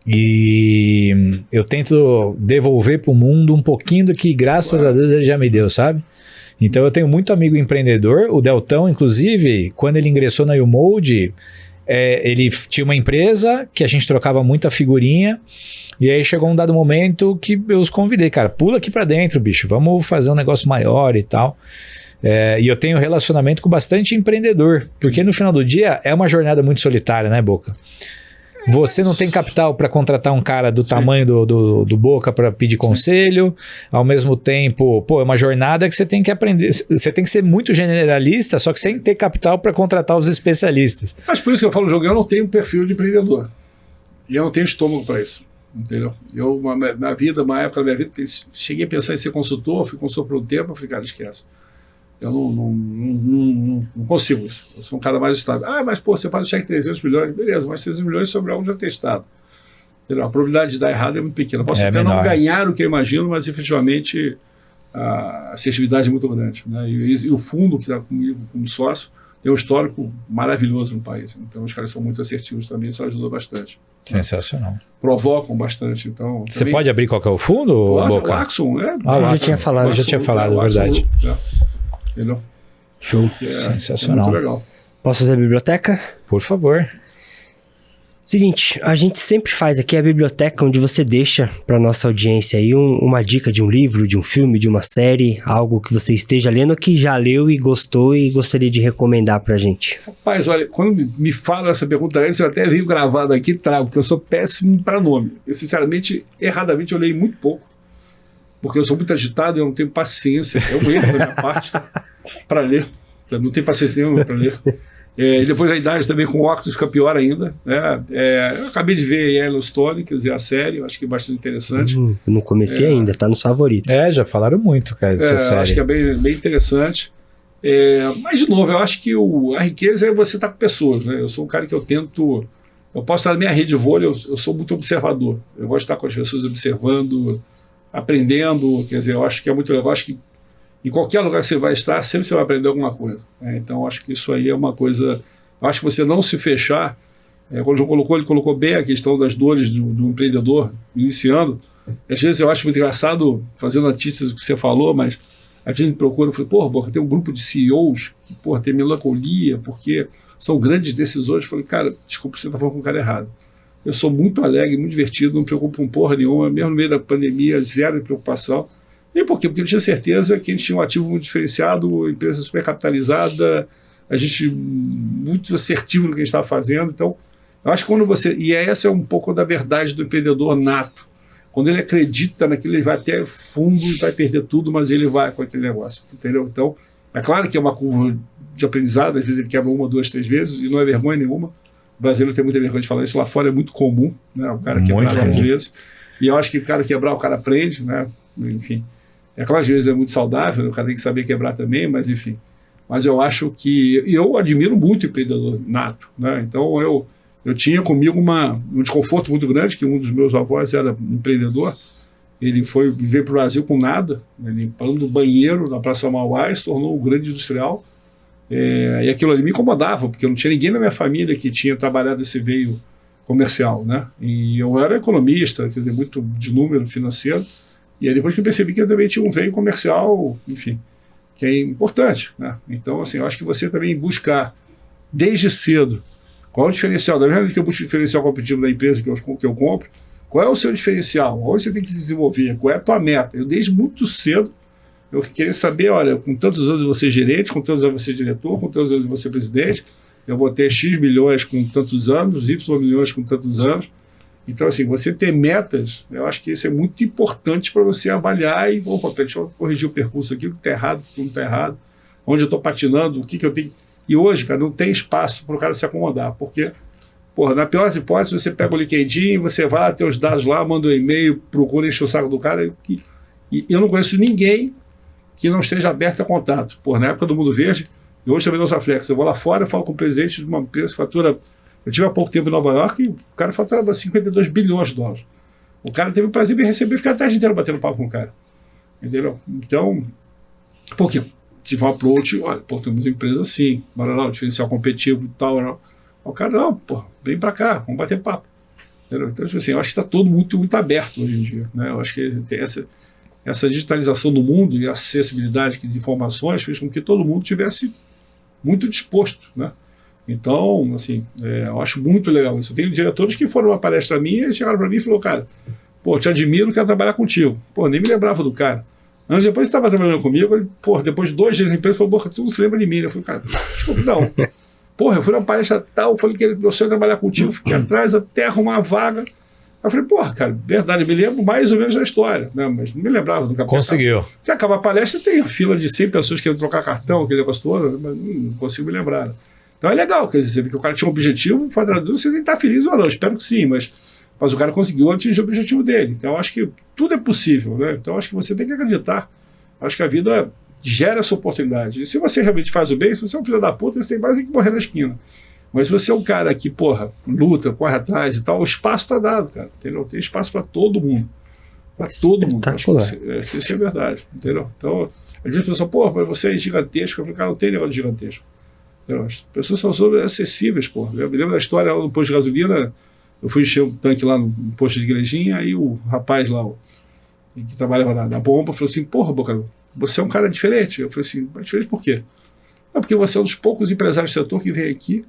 E eu tento devolver pro mundo um pouquinho do que, graças a Deus, ele já me deu, sabe? Então eu tenho muito amigo empreendedor, o Deltão, inclusive, quando ele ingressou na YouMold, ele tinha uma empresa que a gente trocava muita figurinha, e aí chegou um dado momento que eu os convidei, cara, pula aqui pra dentro, bicho, vamos fazer um negócio maior e tal. E eu tenho relacionamento com bastante empreendedor, porque no final do dia é uma jornada muito solitária, né, Boca? Você não tem capital para contratar um cara do tamanho do Boca para pedir conselho, ao mesmo tempo, é uma jornada que você tem que aprender, você tem que ser muito generalista, só que sem ter capital para contratar os especialistas. Mas por isso que eu falo, eu não tenho perfil de empreendedor, e eu não tenho estômago para isso. Entendeu? Eu, na vida, uma época da minha vida, cheguei a pensar em ser consultor, fui consultor por um tempo, eu falei, cara, esquece. Eu não consigo isso. Eu sou um cara mais estável. Mas você faz o cheque de 300 milhões, beleza, mas 300 milhões sobre algo já testado. Entendeu? A probabilidade de dar errado é muito pequena. Posso até não ganhar o que eu imagino, mas efetivamente a assertividade é muito grande. Né? E o fundo que está comigo como sócio tem um histórico maravilhoso no país. Então os caras são muito assertivos também, isso ajuda bastante. Sensacional. Provocam bastante. Então, você pode abrir qual que é o fundo, Boca? O Axon, eu já tinha falado. Já tinha falado, é verdade. Entendeu? Show. Sensacional. É muito legal. Posso fazer a biblioteca? Por favor. Seguinte, a gente sempre faz aqui a biblioteca onde você deixa para nossa audiência aí uma dica de um livro, de um filme, de uma série, algo que você esteja lendo ou que já leu e gostou e gostaria de recomendar pra gente. Rapaz, olha, quando me fala essa pergunta antes, eu até venho gravado aqui e trago, porque eu sou péssimo para nome. Eu, sinceramente, erradamente, eu leio muito pouco, porque eu sou muito agitado e eu não tenho paciência. É um erro da minha parte para ler. Eu não tenho paciência nenhuma para ler. E depois a idade também com óculos fica pior ainda. Né? Eu acabei de ver Yellowstone, quer dizer, a série, eu acho que é bastante interessante. Não comecei ainda, tá nos favoritos. Já falaram muito, cara, dessa série. Acho que é bem interessante. Mas, de novo, eu acho que a riqueza é você estar com pessoas. Né? Eu sou um cara que eu posso estar na minha rede de vôlei, eu sou muito observador. Eu gosto de estar com as pessoas observando, aprendendo, quer dizer, eu acho que é muito legal. Eu acho que em qualquer lugar que você vai estar, sempre você vai aprender alguma coisa. Então, eu acho que isso aí é uma coisa... Eu acho que você não se fechar... Quando o João ele colocou bem a questão das dores do empreendedor iniciando. Às vezes eu acho muito engraçado, fazendo notícias do que você falou, mas a gente me procura, eu falei, Boca, tem um grupo de CEOs que, tem melancolia, porque são grandes decisores. Eu falei, cara, desculpa, você está falando com o cara errado. Eu sou muito alegre, muito divertido, não me preocupo com porra nenhuma, mesmo no meio da pandemia, zero de preocupação. E por quê? Porque eu tinha certeza que a gente tinha um ativo muito diferenciado, empresa super capitalizada, a gente muito assertivo no que a gente estava fazendo. Então, eu acho que quando você... E essa é um pouco da verdade do empreendedor nato. Quando ele acredita naquilo, ele vai até fundo e vai perder tudo, mas ele vai com aquele negócio, entendeu? Então, é claro que é uma curva de aprendizado, às vezes ele quebra 1, 2, 3 vezes, e não é vergonha nenhuma. O brasileiro tem muita vergonha de falar isso, lá fora é muito comum, né? O cara quebrar várias vezes. E eu acho que o cara quebrar, o cara aprende, né? Enfim. É claro que às vezes é muito saudável, o cara tem que saber quebrar também, mas enfim. Mas eu acho que... E eu admiro muito o empreendedor nato, né? Então eu tinha comigo um desconforto muito grande, que um dos meus avós era empreendedor. Ele veio para o Brasil com nada, né? Limpando o banheiro na Praça Mauá, se tornou um grande industrial. E aquilo ali me incomodava, porque eu não tinha ninguém na minha família que tinha trabalhado esse veio comercial, né? E eu era economista, quer dizer, muito de número financeiro, e aí depois que eu percebi que eu também tinha um veio comercial, enfim, que é importante, né? Então, assim, eu acho que você também buscar, desde cedo, qual é o diferencial, da mesma maneira que eu busco o diferencial competitivo da empresa que eu compro, qual é o seu diferencial, onde você tem que se desenvolver, qual é a tua meta. Eu, desde muito cedo, eu queria saber, olha, com tantos anos eu vou ser gerente, com tantos anos eu vou ser diretor, com tantos anos eu vou ser presidente, eu vou ter X milhões com tantos anos, Y milhões com tantos anos. Então, assim, você ter metas, eu acho que isso é muito importante para você avaliar e, opa, deixa eu corrigir o percurso aqui, o que está errado, o que não está errado, onde eu estou patinando, o que eu tenho. E hoje, cara, não tem espaço para o cara se acomodar, porque, porra, na pior das hipóteses, você pega o LinkedIn, você vai ter os dados lá, manda um e-mail, procura encher o saco do cara, e eu não conheço ninguém que não esteja aberto a contato. Porra, na época do Mundo Verde, e hoje também não usa Flex, eu vou lá fora, eu falo com o presidente de uma empresa que fatura. Eu tive há pouco tempo em Nova York e o cara faturava 52 bilhões de dólares. O cara teve o prazer de me receber e ficar a tarde inteira batendo papo com o cara. Entendeu? Então, porque tive um approach, olha, pô, temos uma empresa assim, bora lá, um diferencial competitivo e tal. Não. O cara, não, pô, vem pra cá, vamos bater papo. Entendeu? Então, assim, eu acho que está todo muito aberto hoje em dia. Né? Eu acho que tem essa digitalização do mundo e a acessibilidade de informações fez com que todo mundo tivesse muito disposto, né? Então, assim, eu acho muito legal isso. Eu tenho diretores que foram uma palestra minha e chegaram para mim e falaram, cara, pô, te admiro, quero trabalhar contigo. Pô, nem me lembrava do cara. Anos depois você estava trabalhando comigo, ele, pô, depois de 2 dias na empresa, falou, pô, você não se lembra de mim. Eu falei, cara, desculpa, não. Porra, eu fui numa palestra tal, falei que eu sonho trabalhar contigo, fiquei atrás até arrumar a vaga. Eu falei, porra, cara, verdade, eu me lembro mais ou menos da história, né? Mas não me lembrava do capitão. Conseguiu. Porque acaba a palestra, tem a fila de 100 pessoas querendo trocar cartão, aquele negócio todo, mas não consigo me lembrar. Então é legal, quer dizer, porque o cara tinha um objetivo, foi atrás, não sei se ele está feliz ou não, espero que sim, mas o cara conseguiu atingir o objetivo dele. Então eu acho que tudo é possível, né? Então eu acho que você tem que acreditar. Eu acho que a vida gera essa oportunidade. E se você realmente faz o bem, se você é um filho da puta, você tem mais que morrer na esquina. Mas se você é um cara que, porra, luta, corre atrás e tal, o espaço está dado, cara, entendeu? Tem espaço para todo mundo. Para todo mundo. Acho que isso é verdade, entendeu? Então, às vezes a pessoa, porra, mas você é gigantesco. Eu falei, cara, não tem negócio de gigantesco. As pessoas são super acessíveis, porra. Eu me lembro da história lá no posto de gasolina, eu fui encher o tanque lá no posto de igrejinha, aí o rapaz lá, que trabalhava na bomba, falou assim, porra, Boca, você é um cara diferente. Eu falei assim, mas diferente por quê? Não, porque você é um dos poucos empresários do setor que vem aqui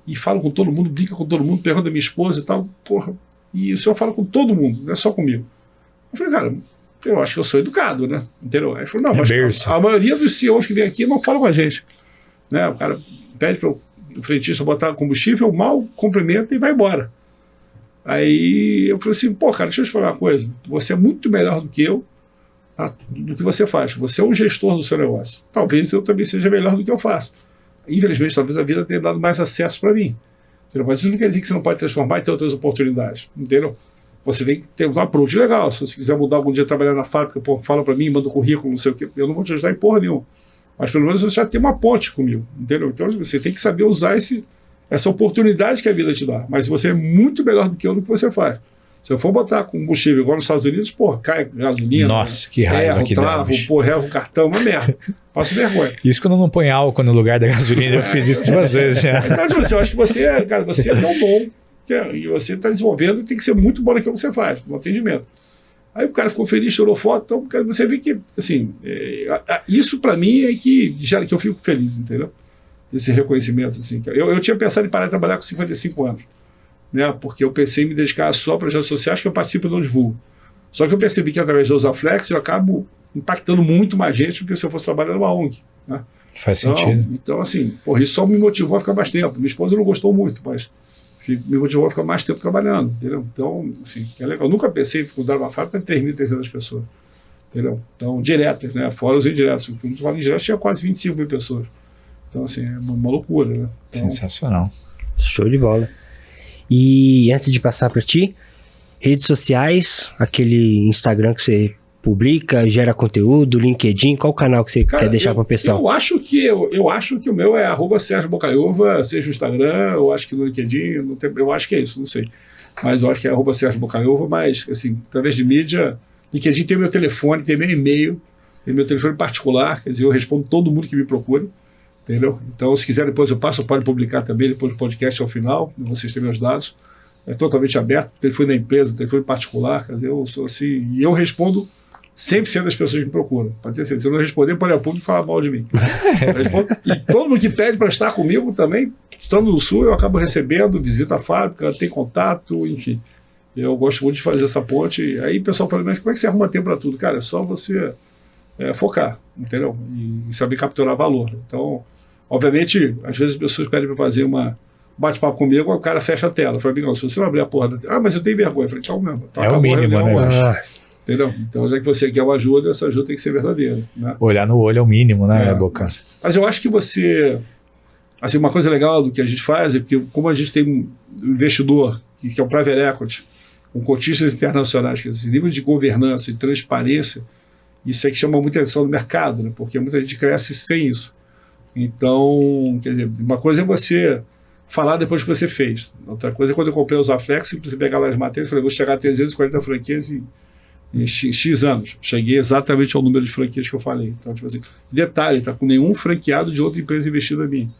e fala com todo mundo, brinca com todo mundo, pergunta da minha esposa e tal, porra, e o senhor fala com todo mundo, não é só comigo. Eu falei, cara, eu acho que eu sou educado, né? Entendeu? Aí ele falou, não, mas a maioria dos CEOs que vem aqui não falam com a gente. Né? O cara pede para o frentista botar combustível, mal cumprimenta e vai embora. Aí eu falei assim, pô, cara, deixa eu te falar uma coisa, você é muito melhor do que eu, tá? Do que você faz, você é um gestor do seu negócio, talvez eu também seja melhor do que eu faço, infelizmente talvez a vida tenha dado mais acesso para mim, entendeu? Mas isso não quer dizer que você não pode transformar e ter outras oportunidades, entendeu? Você tem que ter um approach legal, se você quiser mudar algum dia, trabalhar na fábrica, pô, fala para mim, manda um currículo, não sei o que, eu não vou te ajudar em porra nenhuma, mas pelo menos você já tem uma ponte comigo, entendeu? Então você tem que saber usar essa oportunidade que a vida te dá. Mas você é muito melhor do que eu no que você faz. Se eu for botar combustível igual nos Estados Unidos, pô, cai gasolina, nossa, que raiva erro, que travo, pô, erro o cartão, uma merda. Faço vergonha. Isso quando eu não põe álcool no lugar da gasolina, eu fiz isso 2 vezes já. Então, eu acho que você é tão bom, e você está desenvolvendo e tem que ser muito bom naquilo que você faz, no atendimento. Aí o cara ficou feliz, tirou foto, então cara, você vê que, assim, isso para mim é que gera que eu fico feliz, entendeu? Esse reconhecimento, assim. Eu tinha pensado em parar de trabalhar com 55 anos, né? Porque eu pensei em me dedicar só para as redes sociais que eu participo e não divulgo. Só que eu percebi que através da Usaflex eu acabo impactando muito mais gente do que se eu fosse trabalhar numa ONG, né? Faz sentido. Então, assim, porra, isso só me motivou a ficar mais tempo. Minha esposa não gostou muito, mas me motivou a ficar mais tempo trabalhando, entendeu? Então, assim, é legal. Eu nunca pensei em mudar uma fábrica de 3.300 pessoas, entendeu? Então, diretas, né? Fora os indiretos. Quando eu indiretos tinha quase 25 mil pessoas. Então, assim, é uma loucura, né? Então, sensacional. Show de bola. E antes de passar para ti, redes sociais, aquele Instagram que você publica, gera conteúdo, LinkedIn, qual canal que você quer deixar para o pessoal? Eu acho que o meu é @SérgioBocaiúva, seja o Instagram, eu acho que no LinkedIn, não tem, eu acho que é isso, não sei. Mas eu acho que é @SérgioBocaiúva, mas, assim, através de mídia, LinkedIn tem meu telefone, tem meu e-mail, tem meu telefone particular, quer dizer, eu respondo todo mundo que me procure. entendeu? Então, se quiser, depois eu passo, pode publicar também, depois do podcast ao final, vocês têm meus dados. É totalmente aberto, telefone da empresa, telefone particular, quer dizer, eu sou assim, e eu respondo 100% das pessoas que me procuram. Pode ter certeza. Se eu não responder, pode ir ao público falar mal de mim. E todo mundo que pede para estar comigo também, estando no Sul, eu acabo recebendo, visita a fábrica, tem contato, enfim. Eu gosto muito de fazer essa ponte. Aí o pessoal fala, mas como é que você arruma tempo para tudo? Cara, é só você focar, entendeu? E saber capturar valor. Então, obviamente, às vezes as pessoas pedem para fazer uma bate-papo comigo, o cara fecha a tela. Fala, amigão, se você não abrir a porra da tela... mas eu tenho vergonha. Eu falei, então mesmo. Então, é o mínimo, né? Entendeu? Então, já que você quer uma ajuda, essa ajuda tem que ser verdadeira. Né? Olhar no olho é o mínimo, né, Boca? Mas eu acho que você... Assim, uma coisa legal do que a gente faz é que, como a gente tem um investidor, que é o Private Equity, com cotistas internacionais, que esse nível de governança e transparência, isso é que chama muita atenção do mercado, né? Porque muita gente cresce sem isso. Então, quer dizer, uma coisa é você falar depois que você fez. Outra coisa é quando eu comprei os Aflex, você pegar lá as matérias, eu falei, vou chegar a 340 franquias em X anos. Cheguei exatamente ao número de franquias que eu falei. Então, tipo assim, detalhe, tá com nenhum franqueado de outra empresa investida em mim.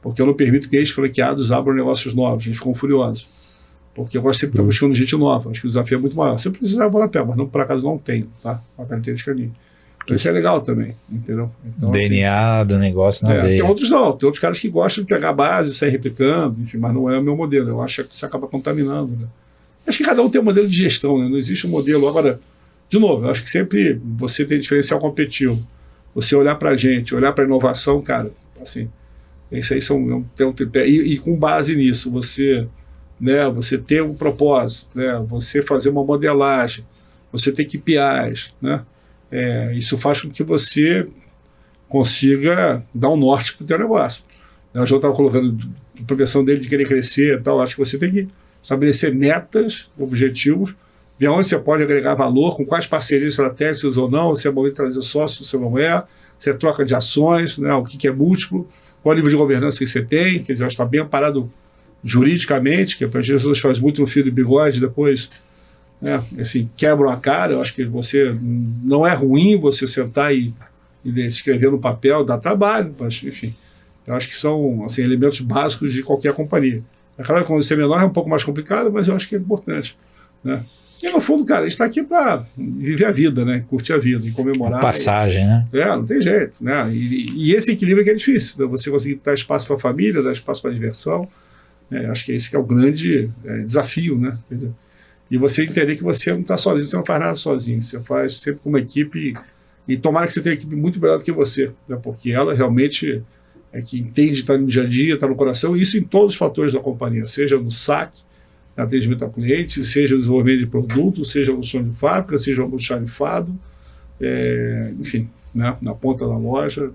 Porque eu não permito que ex-franqueados abram negócios novos. Eles ficam furiosos. Porque eu gosto sempre de estar buscando gente nova. Acho que o desafio é muito maior. Se eu precisar, vou na pé, mas não, por acaso não tenho, tá? Uma característica minha. Então isso é legal também, entendeu? Então, DNA assim, do negócio na veia. Tem outros não. Tem outros caras que gostam de pegar a base, sair replicando, enfim, mas não é o meu modelo. Eu acho que isso acaba contaminando, né? Acho que cada um tem um modelo de gestão, né? Não existe um modelo. Agora, de novo, eu acho que sempre você tem diferencial competitivo. Você olhar para a gente, olhar para a inovação, cara, assim, isso aí tem um tripé. E com base nisso, você ter um propósito, né? Você fazer uma modelagem, você ter KPIs, né? Isso faz com que você consiga dar um norte para o teu negócio. O João estava colocando a progressão dele de querer crescer e tal. Acho que você tem que estabelecer metas, objetivos, ver onde você pode agregar valor, com quais parcerias estratégicas ou não, se é momento de trazer sócio, se não é, se é troca de ações, né? O que é múltiplo, qual nível de governança que você tem, quer dizer, acho que está bem amparado juridicamente, que a pessoas faz muito no fio do bigode, depois assim, quebram a cara. Eu acho que você não é ruim você sentar e escrever no papel, dá trabalho, mas enfim, eu acho que são assim, elementos básicos de qualquer companhia. É claro que quando você é menor é um pouco mais complicado, mas eu acho que é importante, né? E no fundo, cara, a gente está aqui para viver a vida, né? Curtir a vida e comemorar. Passagem, né? Não tem jeito, né? E esse equilíbrio que é difícil, né? Você conseguir dar espaço para a família, dar espaço para a diversão. Acho que esse que é o grande desafio, né? Quer dizer, e você entender que você não está sozinho, você não faz nada sozinho, você faz sempre com uma equipe, e tomara que você tenha uma equipe muito melhor do que você, né? Porque ela realmente é que entende, está no dia a dia, está no coração, e isso em todos os fatores da companhia, seja no saque, no atendimento ao cliente, seja no desenvolvimento de produto, seja no som de fábrica, seja no almoxarifado, enfim, né? Na ponta da loja.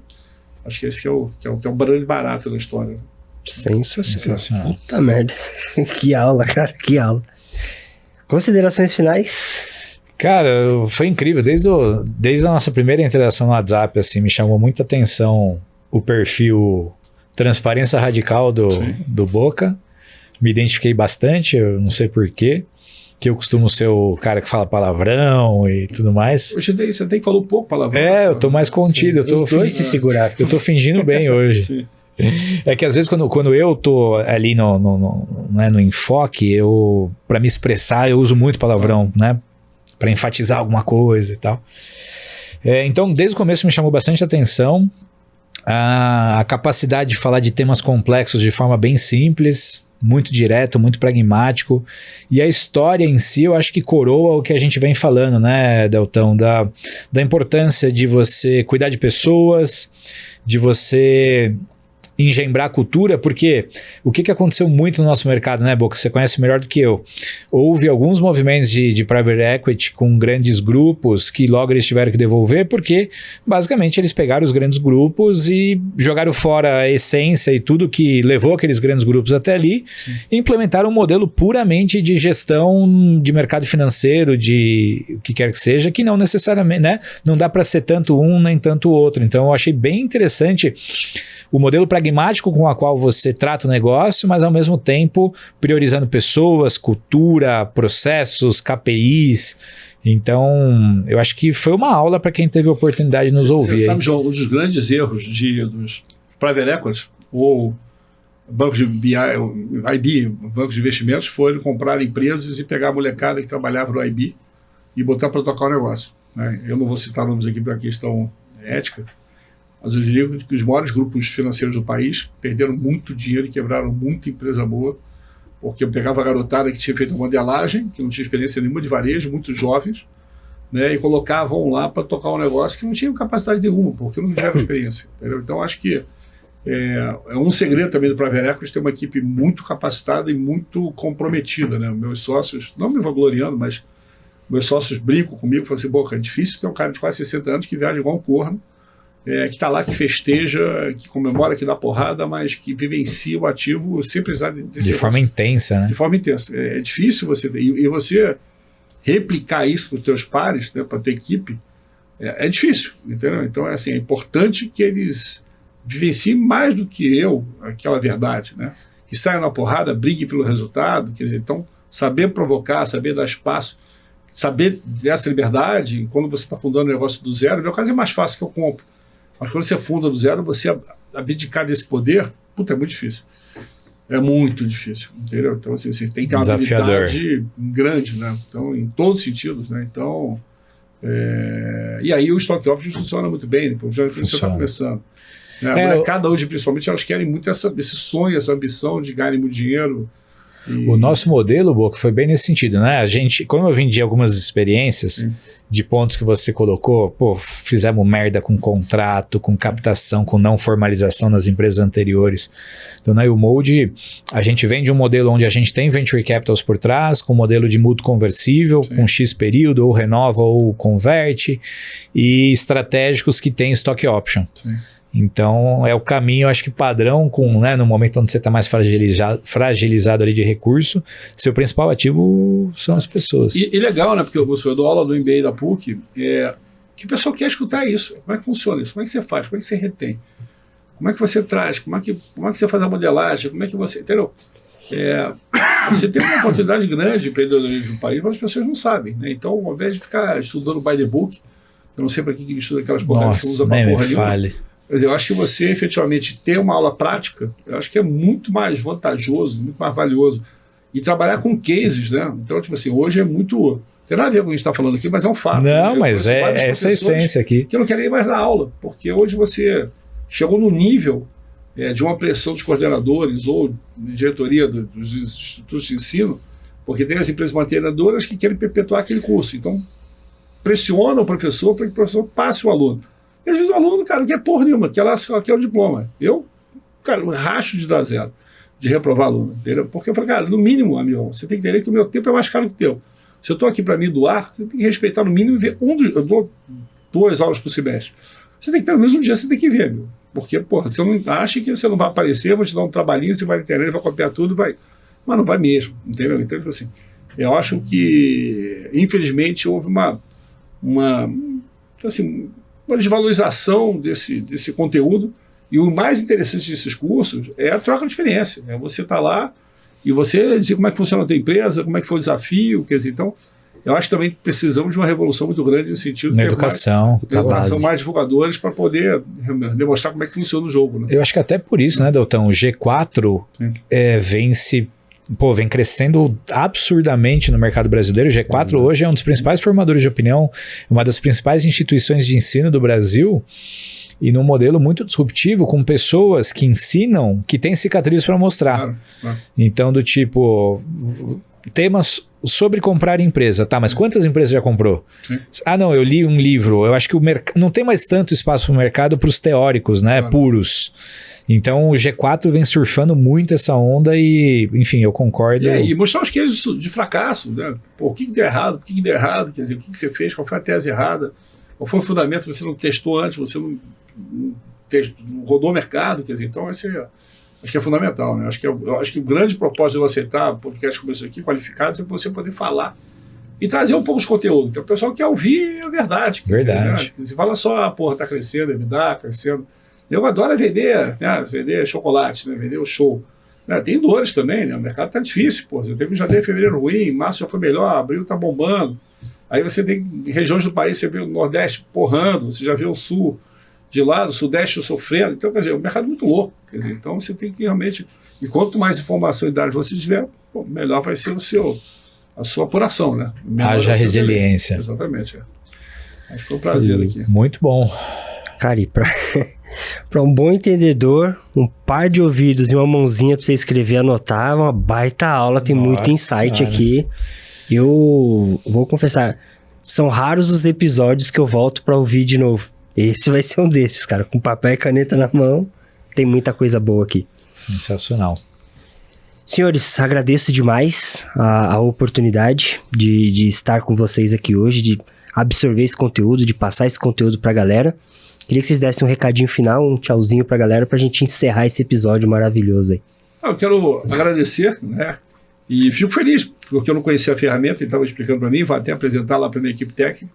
Acho que esse que é o grande barato da história. Sensacional. Puta merda. Que aula, cara, que aula. Considerações finais? Cara, foi incrível. Desde a nossa primeira interação no WhatsApp, assim, me chamou muita atenção o perfil Transparência Radical do Boca. Me identifiquei bastante, eu não sei porquê, que eu costumo ser o cara que fala palavrão e tudo mais. Hoje você tem que falar um pouco palavrão. Eu tô mais contido. Eu tô se segurar. Eu tô fingindo bem hoje. Sim. É que às vezes quando eu tô ali no enfoque, para me expressar, eu uso muito palavrão, né? Para enfatizar alguma coisa e tal. Então, desde o começo me chamou bastante atenção a capacidade de falar de temas complexos de forma bem simples, muito direto, muito pragmático. E a história em si, eu acho que coroa o que a gente vem falando, né, Deltão? Da importância de você cuidar de pessoas, de você engembrar a cultura, porque o que aconteceu muito no nosso mercado, né, Boca? Você conhece melhor do que eu. Houve alguns movimentos de private equity com grandes grupos que logo eles tiveram que devolver, porque basicamente eles pegaram os grandes grupos e jogaram fora a essência e tudo que levou aqueles grandes grupos até ali. Sim. E implementaram um modelo puramente de gestão de mercado financeiro, de o que quer que seja, que não necessariamente, né? Não dá para ser tanto um nem tanto o outro. Então eu achei bem interessante o modelo pragmático com o qual você trata o negócio, mas ao mesmo tempo priorizando pessoas, cultura, processos, KPIs. Então, eu acho que foi uma aula para quem teve a oportunidade de nos ouvir. Você sabe, João, um dos grandes erros dos private equity ou bancos de IB, bancos de investimentos, foram comprar empresas e pegar a molecada que trabalhava no IB e botar para tocar o negócio, né? Eu não vou citar nomes aqui para questão ética, mas eu diria que os maiores grupos financeiros do país perderam muito dinheiro e quebraram muita empresa boa, porque eu pegava a garotada que tinha feito uma modelagem, que não tinha experiência nenhuma de varejo, muito jovens, né, e colocavam lá para tocar um negócio que não tinha capacidade nenhuma, porque não tiveram experiência. Entendeu? Então, acho que é um segredo também do Private Equity ter uma equipe muito capacitada e muito comprometida, né? Meus sócios, não me vangloriando, mas meus sócios brincam comigo, falam assim, boca, é difícil ter um cara de quase 60 anos que viaja igual um corno, que está lá, que festeja, que comemora, que dá porrada, mas que vivencia o ativo sem precisar de forma intensa, né? De forma intensa. É difícil você ter, e você replicar isso para os teus pares, né, para a tua equipe, é difícil, entendeu? Então, é importante que eles vivenciem mais do que eu aquela verdade, né? Que saiam na porrada, brigue pelo resultado, quer dizer, então, saber provocar, saber dar espaço, saber dessa liberdade, quando você está fundando um negócio do zero, no meu caso é mais fácil que eu compro, mas quando você funda do zero, você abdicar desse poder, puta, é muito difícil. É muito difícil, entendeu? Então, assim, você tem que ter uma habilidade grande, né? Então, em todos os sentidos, né? Então, e aí o Stock Options funciona muito bem, depois já você está começando. Né? A molecada hoje, principalmente, elas querem muito esse sonho, essa ambição de ganhar muito dinheiro. O nosso modelo, Boca, foi bem nesse sentido, né? A gente, como eu vendi algumas experiências de pontos que você colocou, pô, fizemos merda com contrato, com captação, com não formalização nas empresas anteriores. Então, na U-Mode, a gente vende um modelo onde a gente tem venture capitals por trás, com modelo de mútuo conversível, com X período, ou renova ou converte, e estratégicos que tem stock option. Sim. Então, é o caminho, acho que padrão, né, no momento onde você está mais fragilizado ali de recurso, seu principal ativo são as pessoas. E legal, né? Porque eu dou aula do MBA da PUC, que o pessoal quer escutar isso. Como é que funciona isso? Como é que você faz? Como é que você retém? Como é que você traz? Como é que você faz a modelagem? Como é que você... Entendeu? Você tem uma oportunidade grande de empreendedorismo no país, mas as pessoas não sabem, né? Então, ao invés de ficar estudando by the book, eu não sei para que estuda aquelas porcarias que usa para porra nenhuma. Eu acho que você efetivamente ter uma aula prática, eu acho que é muito mais vantajoso, muito mais valioso. E trabalhar com cases, né? Então, tipo assim, hoje é muito... Tem nada a ver com o que a gente está falando aqui, mas é um fato. Não, mas essa é a essência aqui. Que eu não quero ir mais dar aula, porque hoje você chegou no nível de uma pressão dos coordenadores ou de diretoria dos institutos de ensino, porque tem as empresas mantenedoras que querem perpetuar aquele curso. Então, pressiona o professor para que o professor passe o aluno. E às vezes o aluno, cara, não quer porra nenhuma, quer o diploma. Eu, cara, racho de dar zero, de reprovar aluno, entendeu? Porque eu falei, cara, no mínimo, amigo, você tem que entender que o meu tempo é mais caro que o teu. Se eu estou aqui para me doar, você tem que respeitar no mínimo e ver eu dou 2 aulas por semestre. Você tem que, pelo menos um dia, você tem que ver, meu. Porque, porra, você não acha que você não vai aparecer, eu vou te dar um trabalhinho, você vai na internet, vai copiar tudo, vai. Mas não vai mesmo, entendeu? Então, assim, eu acho que, infelizmente, houve uma desvalorização desse conteúdo, e o mais interessante desses cursos é a troca de experiência. Você está lá e você dizer como é que funciona a tua empresa, como é que foi o desafio, quer dizer, então, eu acho que também precisamos de uma revolução muito grande nesse sentido. Na educação. Mais divulgadores para poder demonstrar como é que funciona o jogo. Né? Eu acho que até por isso, né, Deltão, o G4 vem crescendo absurdamente no mercado brasileiro. O G4 hoje é um dos principais formadores de opinião, uma das principais instituições de ensino do Brasil, e num modelo muito disruptivo, com pessoas que ensinam, que têm cicatrizes para mostrar. Claro. Então, do tipo, temas sobre comprar empresa. Tá, mas quantas empresas já comprou? Sim. Ah, não, eu li um livro. Eu acho que não tem mais tanto espaço para o mercado para os teóricos, né, puros. Então o G4 vem surfando muito essa onda e, enfim, eu concordo. E mostrar os cases de fracasso, né? Pô, o que deu errado, quer dizer, o que você fez, qual foi a tese errada, qual foi o fundamento que você não testou antes, você não rodou o mercado, quer dizer, então acho que é fundamental, né? Eu acho que o grande propósito de eu aceitar podcast como esse aqui, qualificados, é você poder falar e trazer um pouco de conteúdo, que o pessoal quer ouvir a verdade. Verdade. Você fala só, porra, tá crescendo, EBITDA, crescendo. Eu adoro vender, né? Vender chocolate, né? Vender o show. Né? Tem dores também, né? O mercado tá difícil, pô. Você teve janeiro, fevereiro ruim, março já foi melhor, abril tá bombando. Aí você tem regiões do país, você vê o Nordeste porrando, você já vê o Sul. de lá, do Sudeste sofrendo. Então, quer dizer, o mercado é muito louco. Quer dizer, então, você tem que realmente... E quanto mais informação e dados você tiver, bom, melhor vai ser a sua apuração, né? Haja resiliência. Exatamente. Acho que foi um prazer aqui. Muito bom. Cara, e para um bom entendedor, um par de ouvidos e uma mãozinha para você escrever e anotar, uma baita aula, tem muito insight aqui. Eu vou confessar, são raros os episódios que eu volto para ouvir de novo. Esse vai ser um desses, cara. Com papel e caneta na mão, tem muita coisa boa aqui. Sensacional. Senhores, agradeço demais a oportunidade de estar com vocês aqui hoje, de absorver esse conteúdo, de passar esse conteúdo pra galera. Queria que vocês dessem um recadinho final, um tchauzinho pra galera, pra gente encerrar esse episódio maravilhoso aí. Eu quero agradecer, né? E fico feliz, porque eu não conhecia a ferramenta, ele estava explicando para mim, vai até apresentar lá para a minha equipe técnica,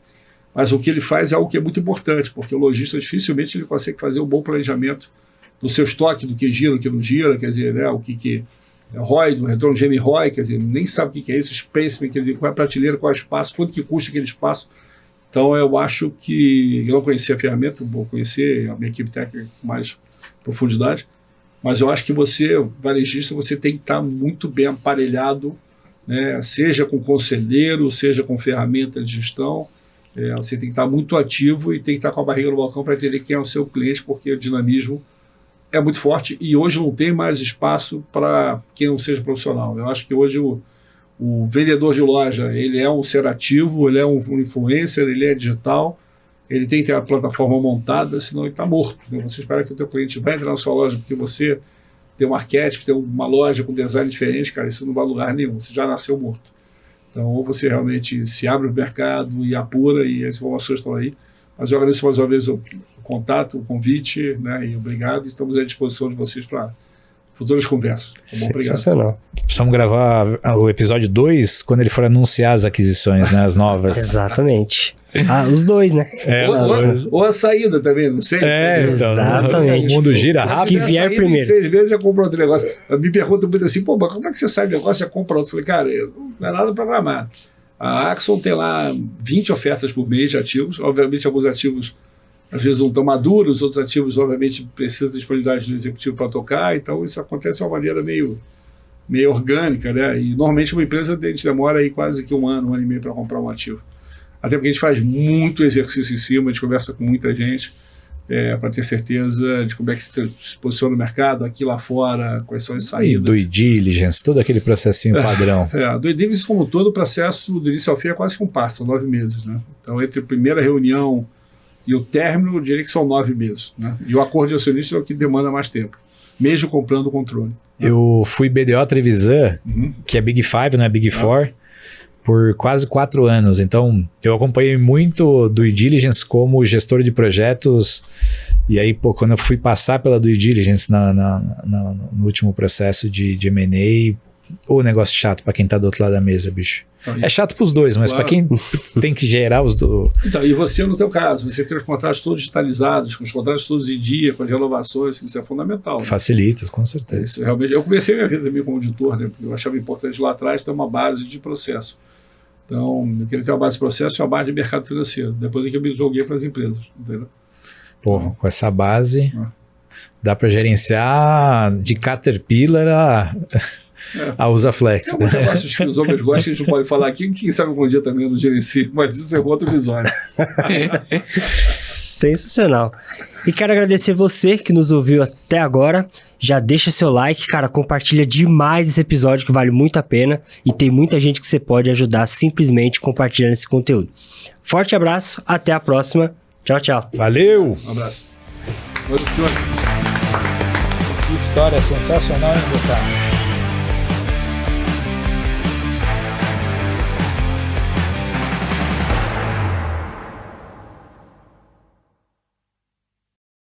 mas o que ele faz é algo que é muito importante, porque o lojista dificilmente ele consegue fazer um bom planejamento do seu estoque, do que gira, o que não gira, quer dizer, né, o que é ROI, do retorno de GM-ROI, quer dizer, nem sabe o que é esse spacing, quer dizer, qual é a prateleira, qual é o espaço, quanto que custa aquele espaço. Então eu acho que eu não conhecia a ferramenta, vou conhecer a minha equipe técnica com mais profundidade, mas eu acho que você, varejista, você tem que estar muito bem aparelhado, né, seja com conselheiro, seja com ferramenta de gestão, você tem que estar muito ativo e tem que estar com a barriga no balcão para entender quem é o seu cliente, porque o dinamismo é muito forte e hoje não tem mais espaço para quem não seja profissional. Eu acho que hoje o vendedor de loja, ele é um ser ativo, ele é um influencer, ele é digital, ele tem que ter a plataforma montada, senão ele está morto. Né? Você espera que o teu cliente vai entrar na sua loja porque você tem um arquétipo, tem uma loja com design diferente, cara, isso não vai a lugar nenhum, você já nasceu morto. Então, ou você realmente se abre o mercado e apura e as informações estão aí. Mas eu agradeço mais uma vez o contato, o convite, né, e obrigado. Estamos à disposição de vocês para futuras conversas. Tá bom? Obrigado. Sensacional. Precisamos gravar o episódio 2 quando ele for anunciar as aquisições, né, as novas. Exatamente. Os dois, né? Ou a saída também, não sei. Exatamente. O mundo gira rápido. Que vier primeiro. Em 6 meses já comprou outro negócio. Me pergunta muito assim, pô, mas como é que você sai do negócio e já compra outro? Eu falei, cara, não é nada programado. A Axon tem lá 20 ofertas por mês de ativos. Obviamente, alguns ativos às vezes não estão maduros, outros ativos, obviamente, precisam de disponibilidade do executivo para tocar. Então, isso acontece de uma maneira meio orgânica, né? E normalmente uma empresa a gente demora aí quase que um ano e meio para comprar um ativo. Até porque a gente faz muito exercício em cima, a gente conversa com muita gente para ter certeza de como é que se posiciona no mercado, aqui lá fora, quais são as saídas. Due diligence, todo aquele processinho padrão. Due diligence como todo, o processo do início ao fim é quase que um parto, são 9 meses. Né? Então, entre a primeira reunião e o término, eu diria que são 9 meses. Né? E o acordo de acionista é o que demanda mais tempo, mesmo comprando o controle. Eu fui BDO Trevisan, que é Big Five, não é Big Four, por quase 4 anos. Então, eu acompanhei muito Due Diligence como gestor de projetos. E aí, pô, quando eu fui passar pela Due Diligence no último processo de M&A, o negócio chato para quem tá do outro lado da mesa, bicho. É chato pros dois, mas para quem tem que gerar os dois. Então, e você, no teu caso, você tem os contratos todos digitalizados, com os contratos todos em dia, com as renovações, isso é fundamental. Né? Facilita, com certeza. Isso, realmente, eu comecei minha vida também como auditor, né? Porque eu achava importante lá atrás ter uma base de processo. Então, eu queria ter uma base de processo e uma base de mercado financeiro. Depois é que eu me joguei para as empresas, entendeu? Porra, com essa base, dá para gerenciar de Caterpillar a Usaflex. Tem alguns negócios que os homens gostam, que a gente não pode falar aqui, quem sabe algum dia também eu não gerencio, mas isso é outro episódio. Sensacional. E quero agradecer você que nos ouviu até agora. Já deixa seu like, cara, compartilha demais esse episódio que vale muito a pena e tem muita gente que você pode ajudar simplesmente compartilhando esse conteúdo. Forte abraço, até a próxima. Tchau, tchau. Valeu! Um abraço. Valeu, senhor. Que história sensacional, hein, Botar?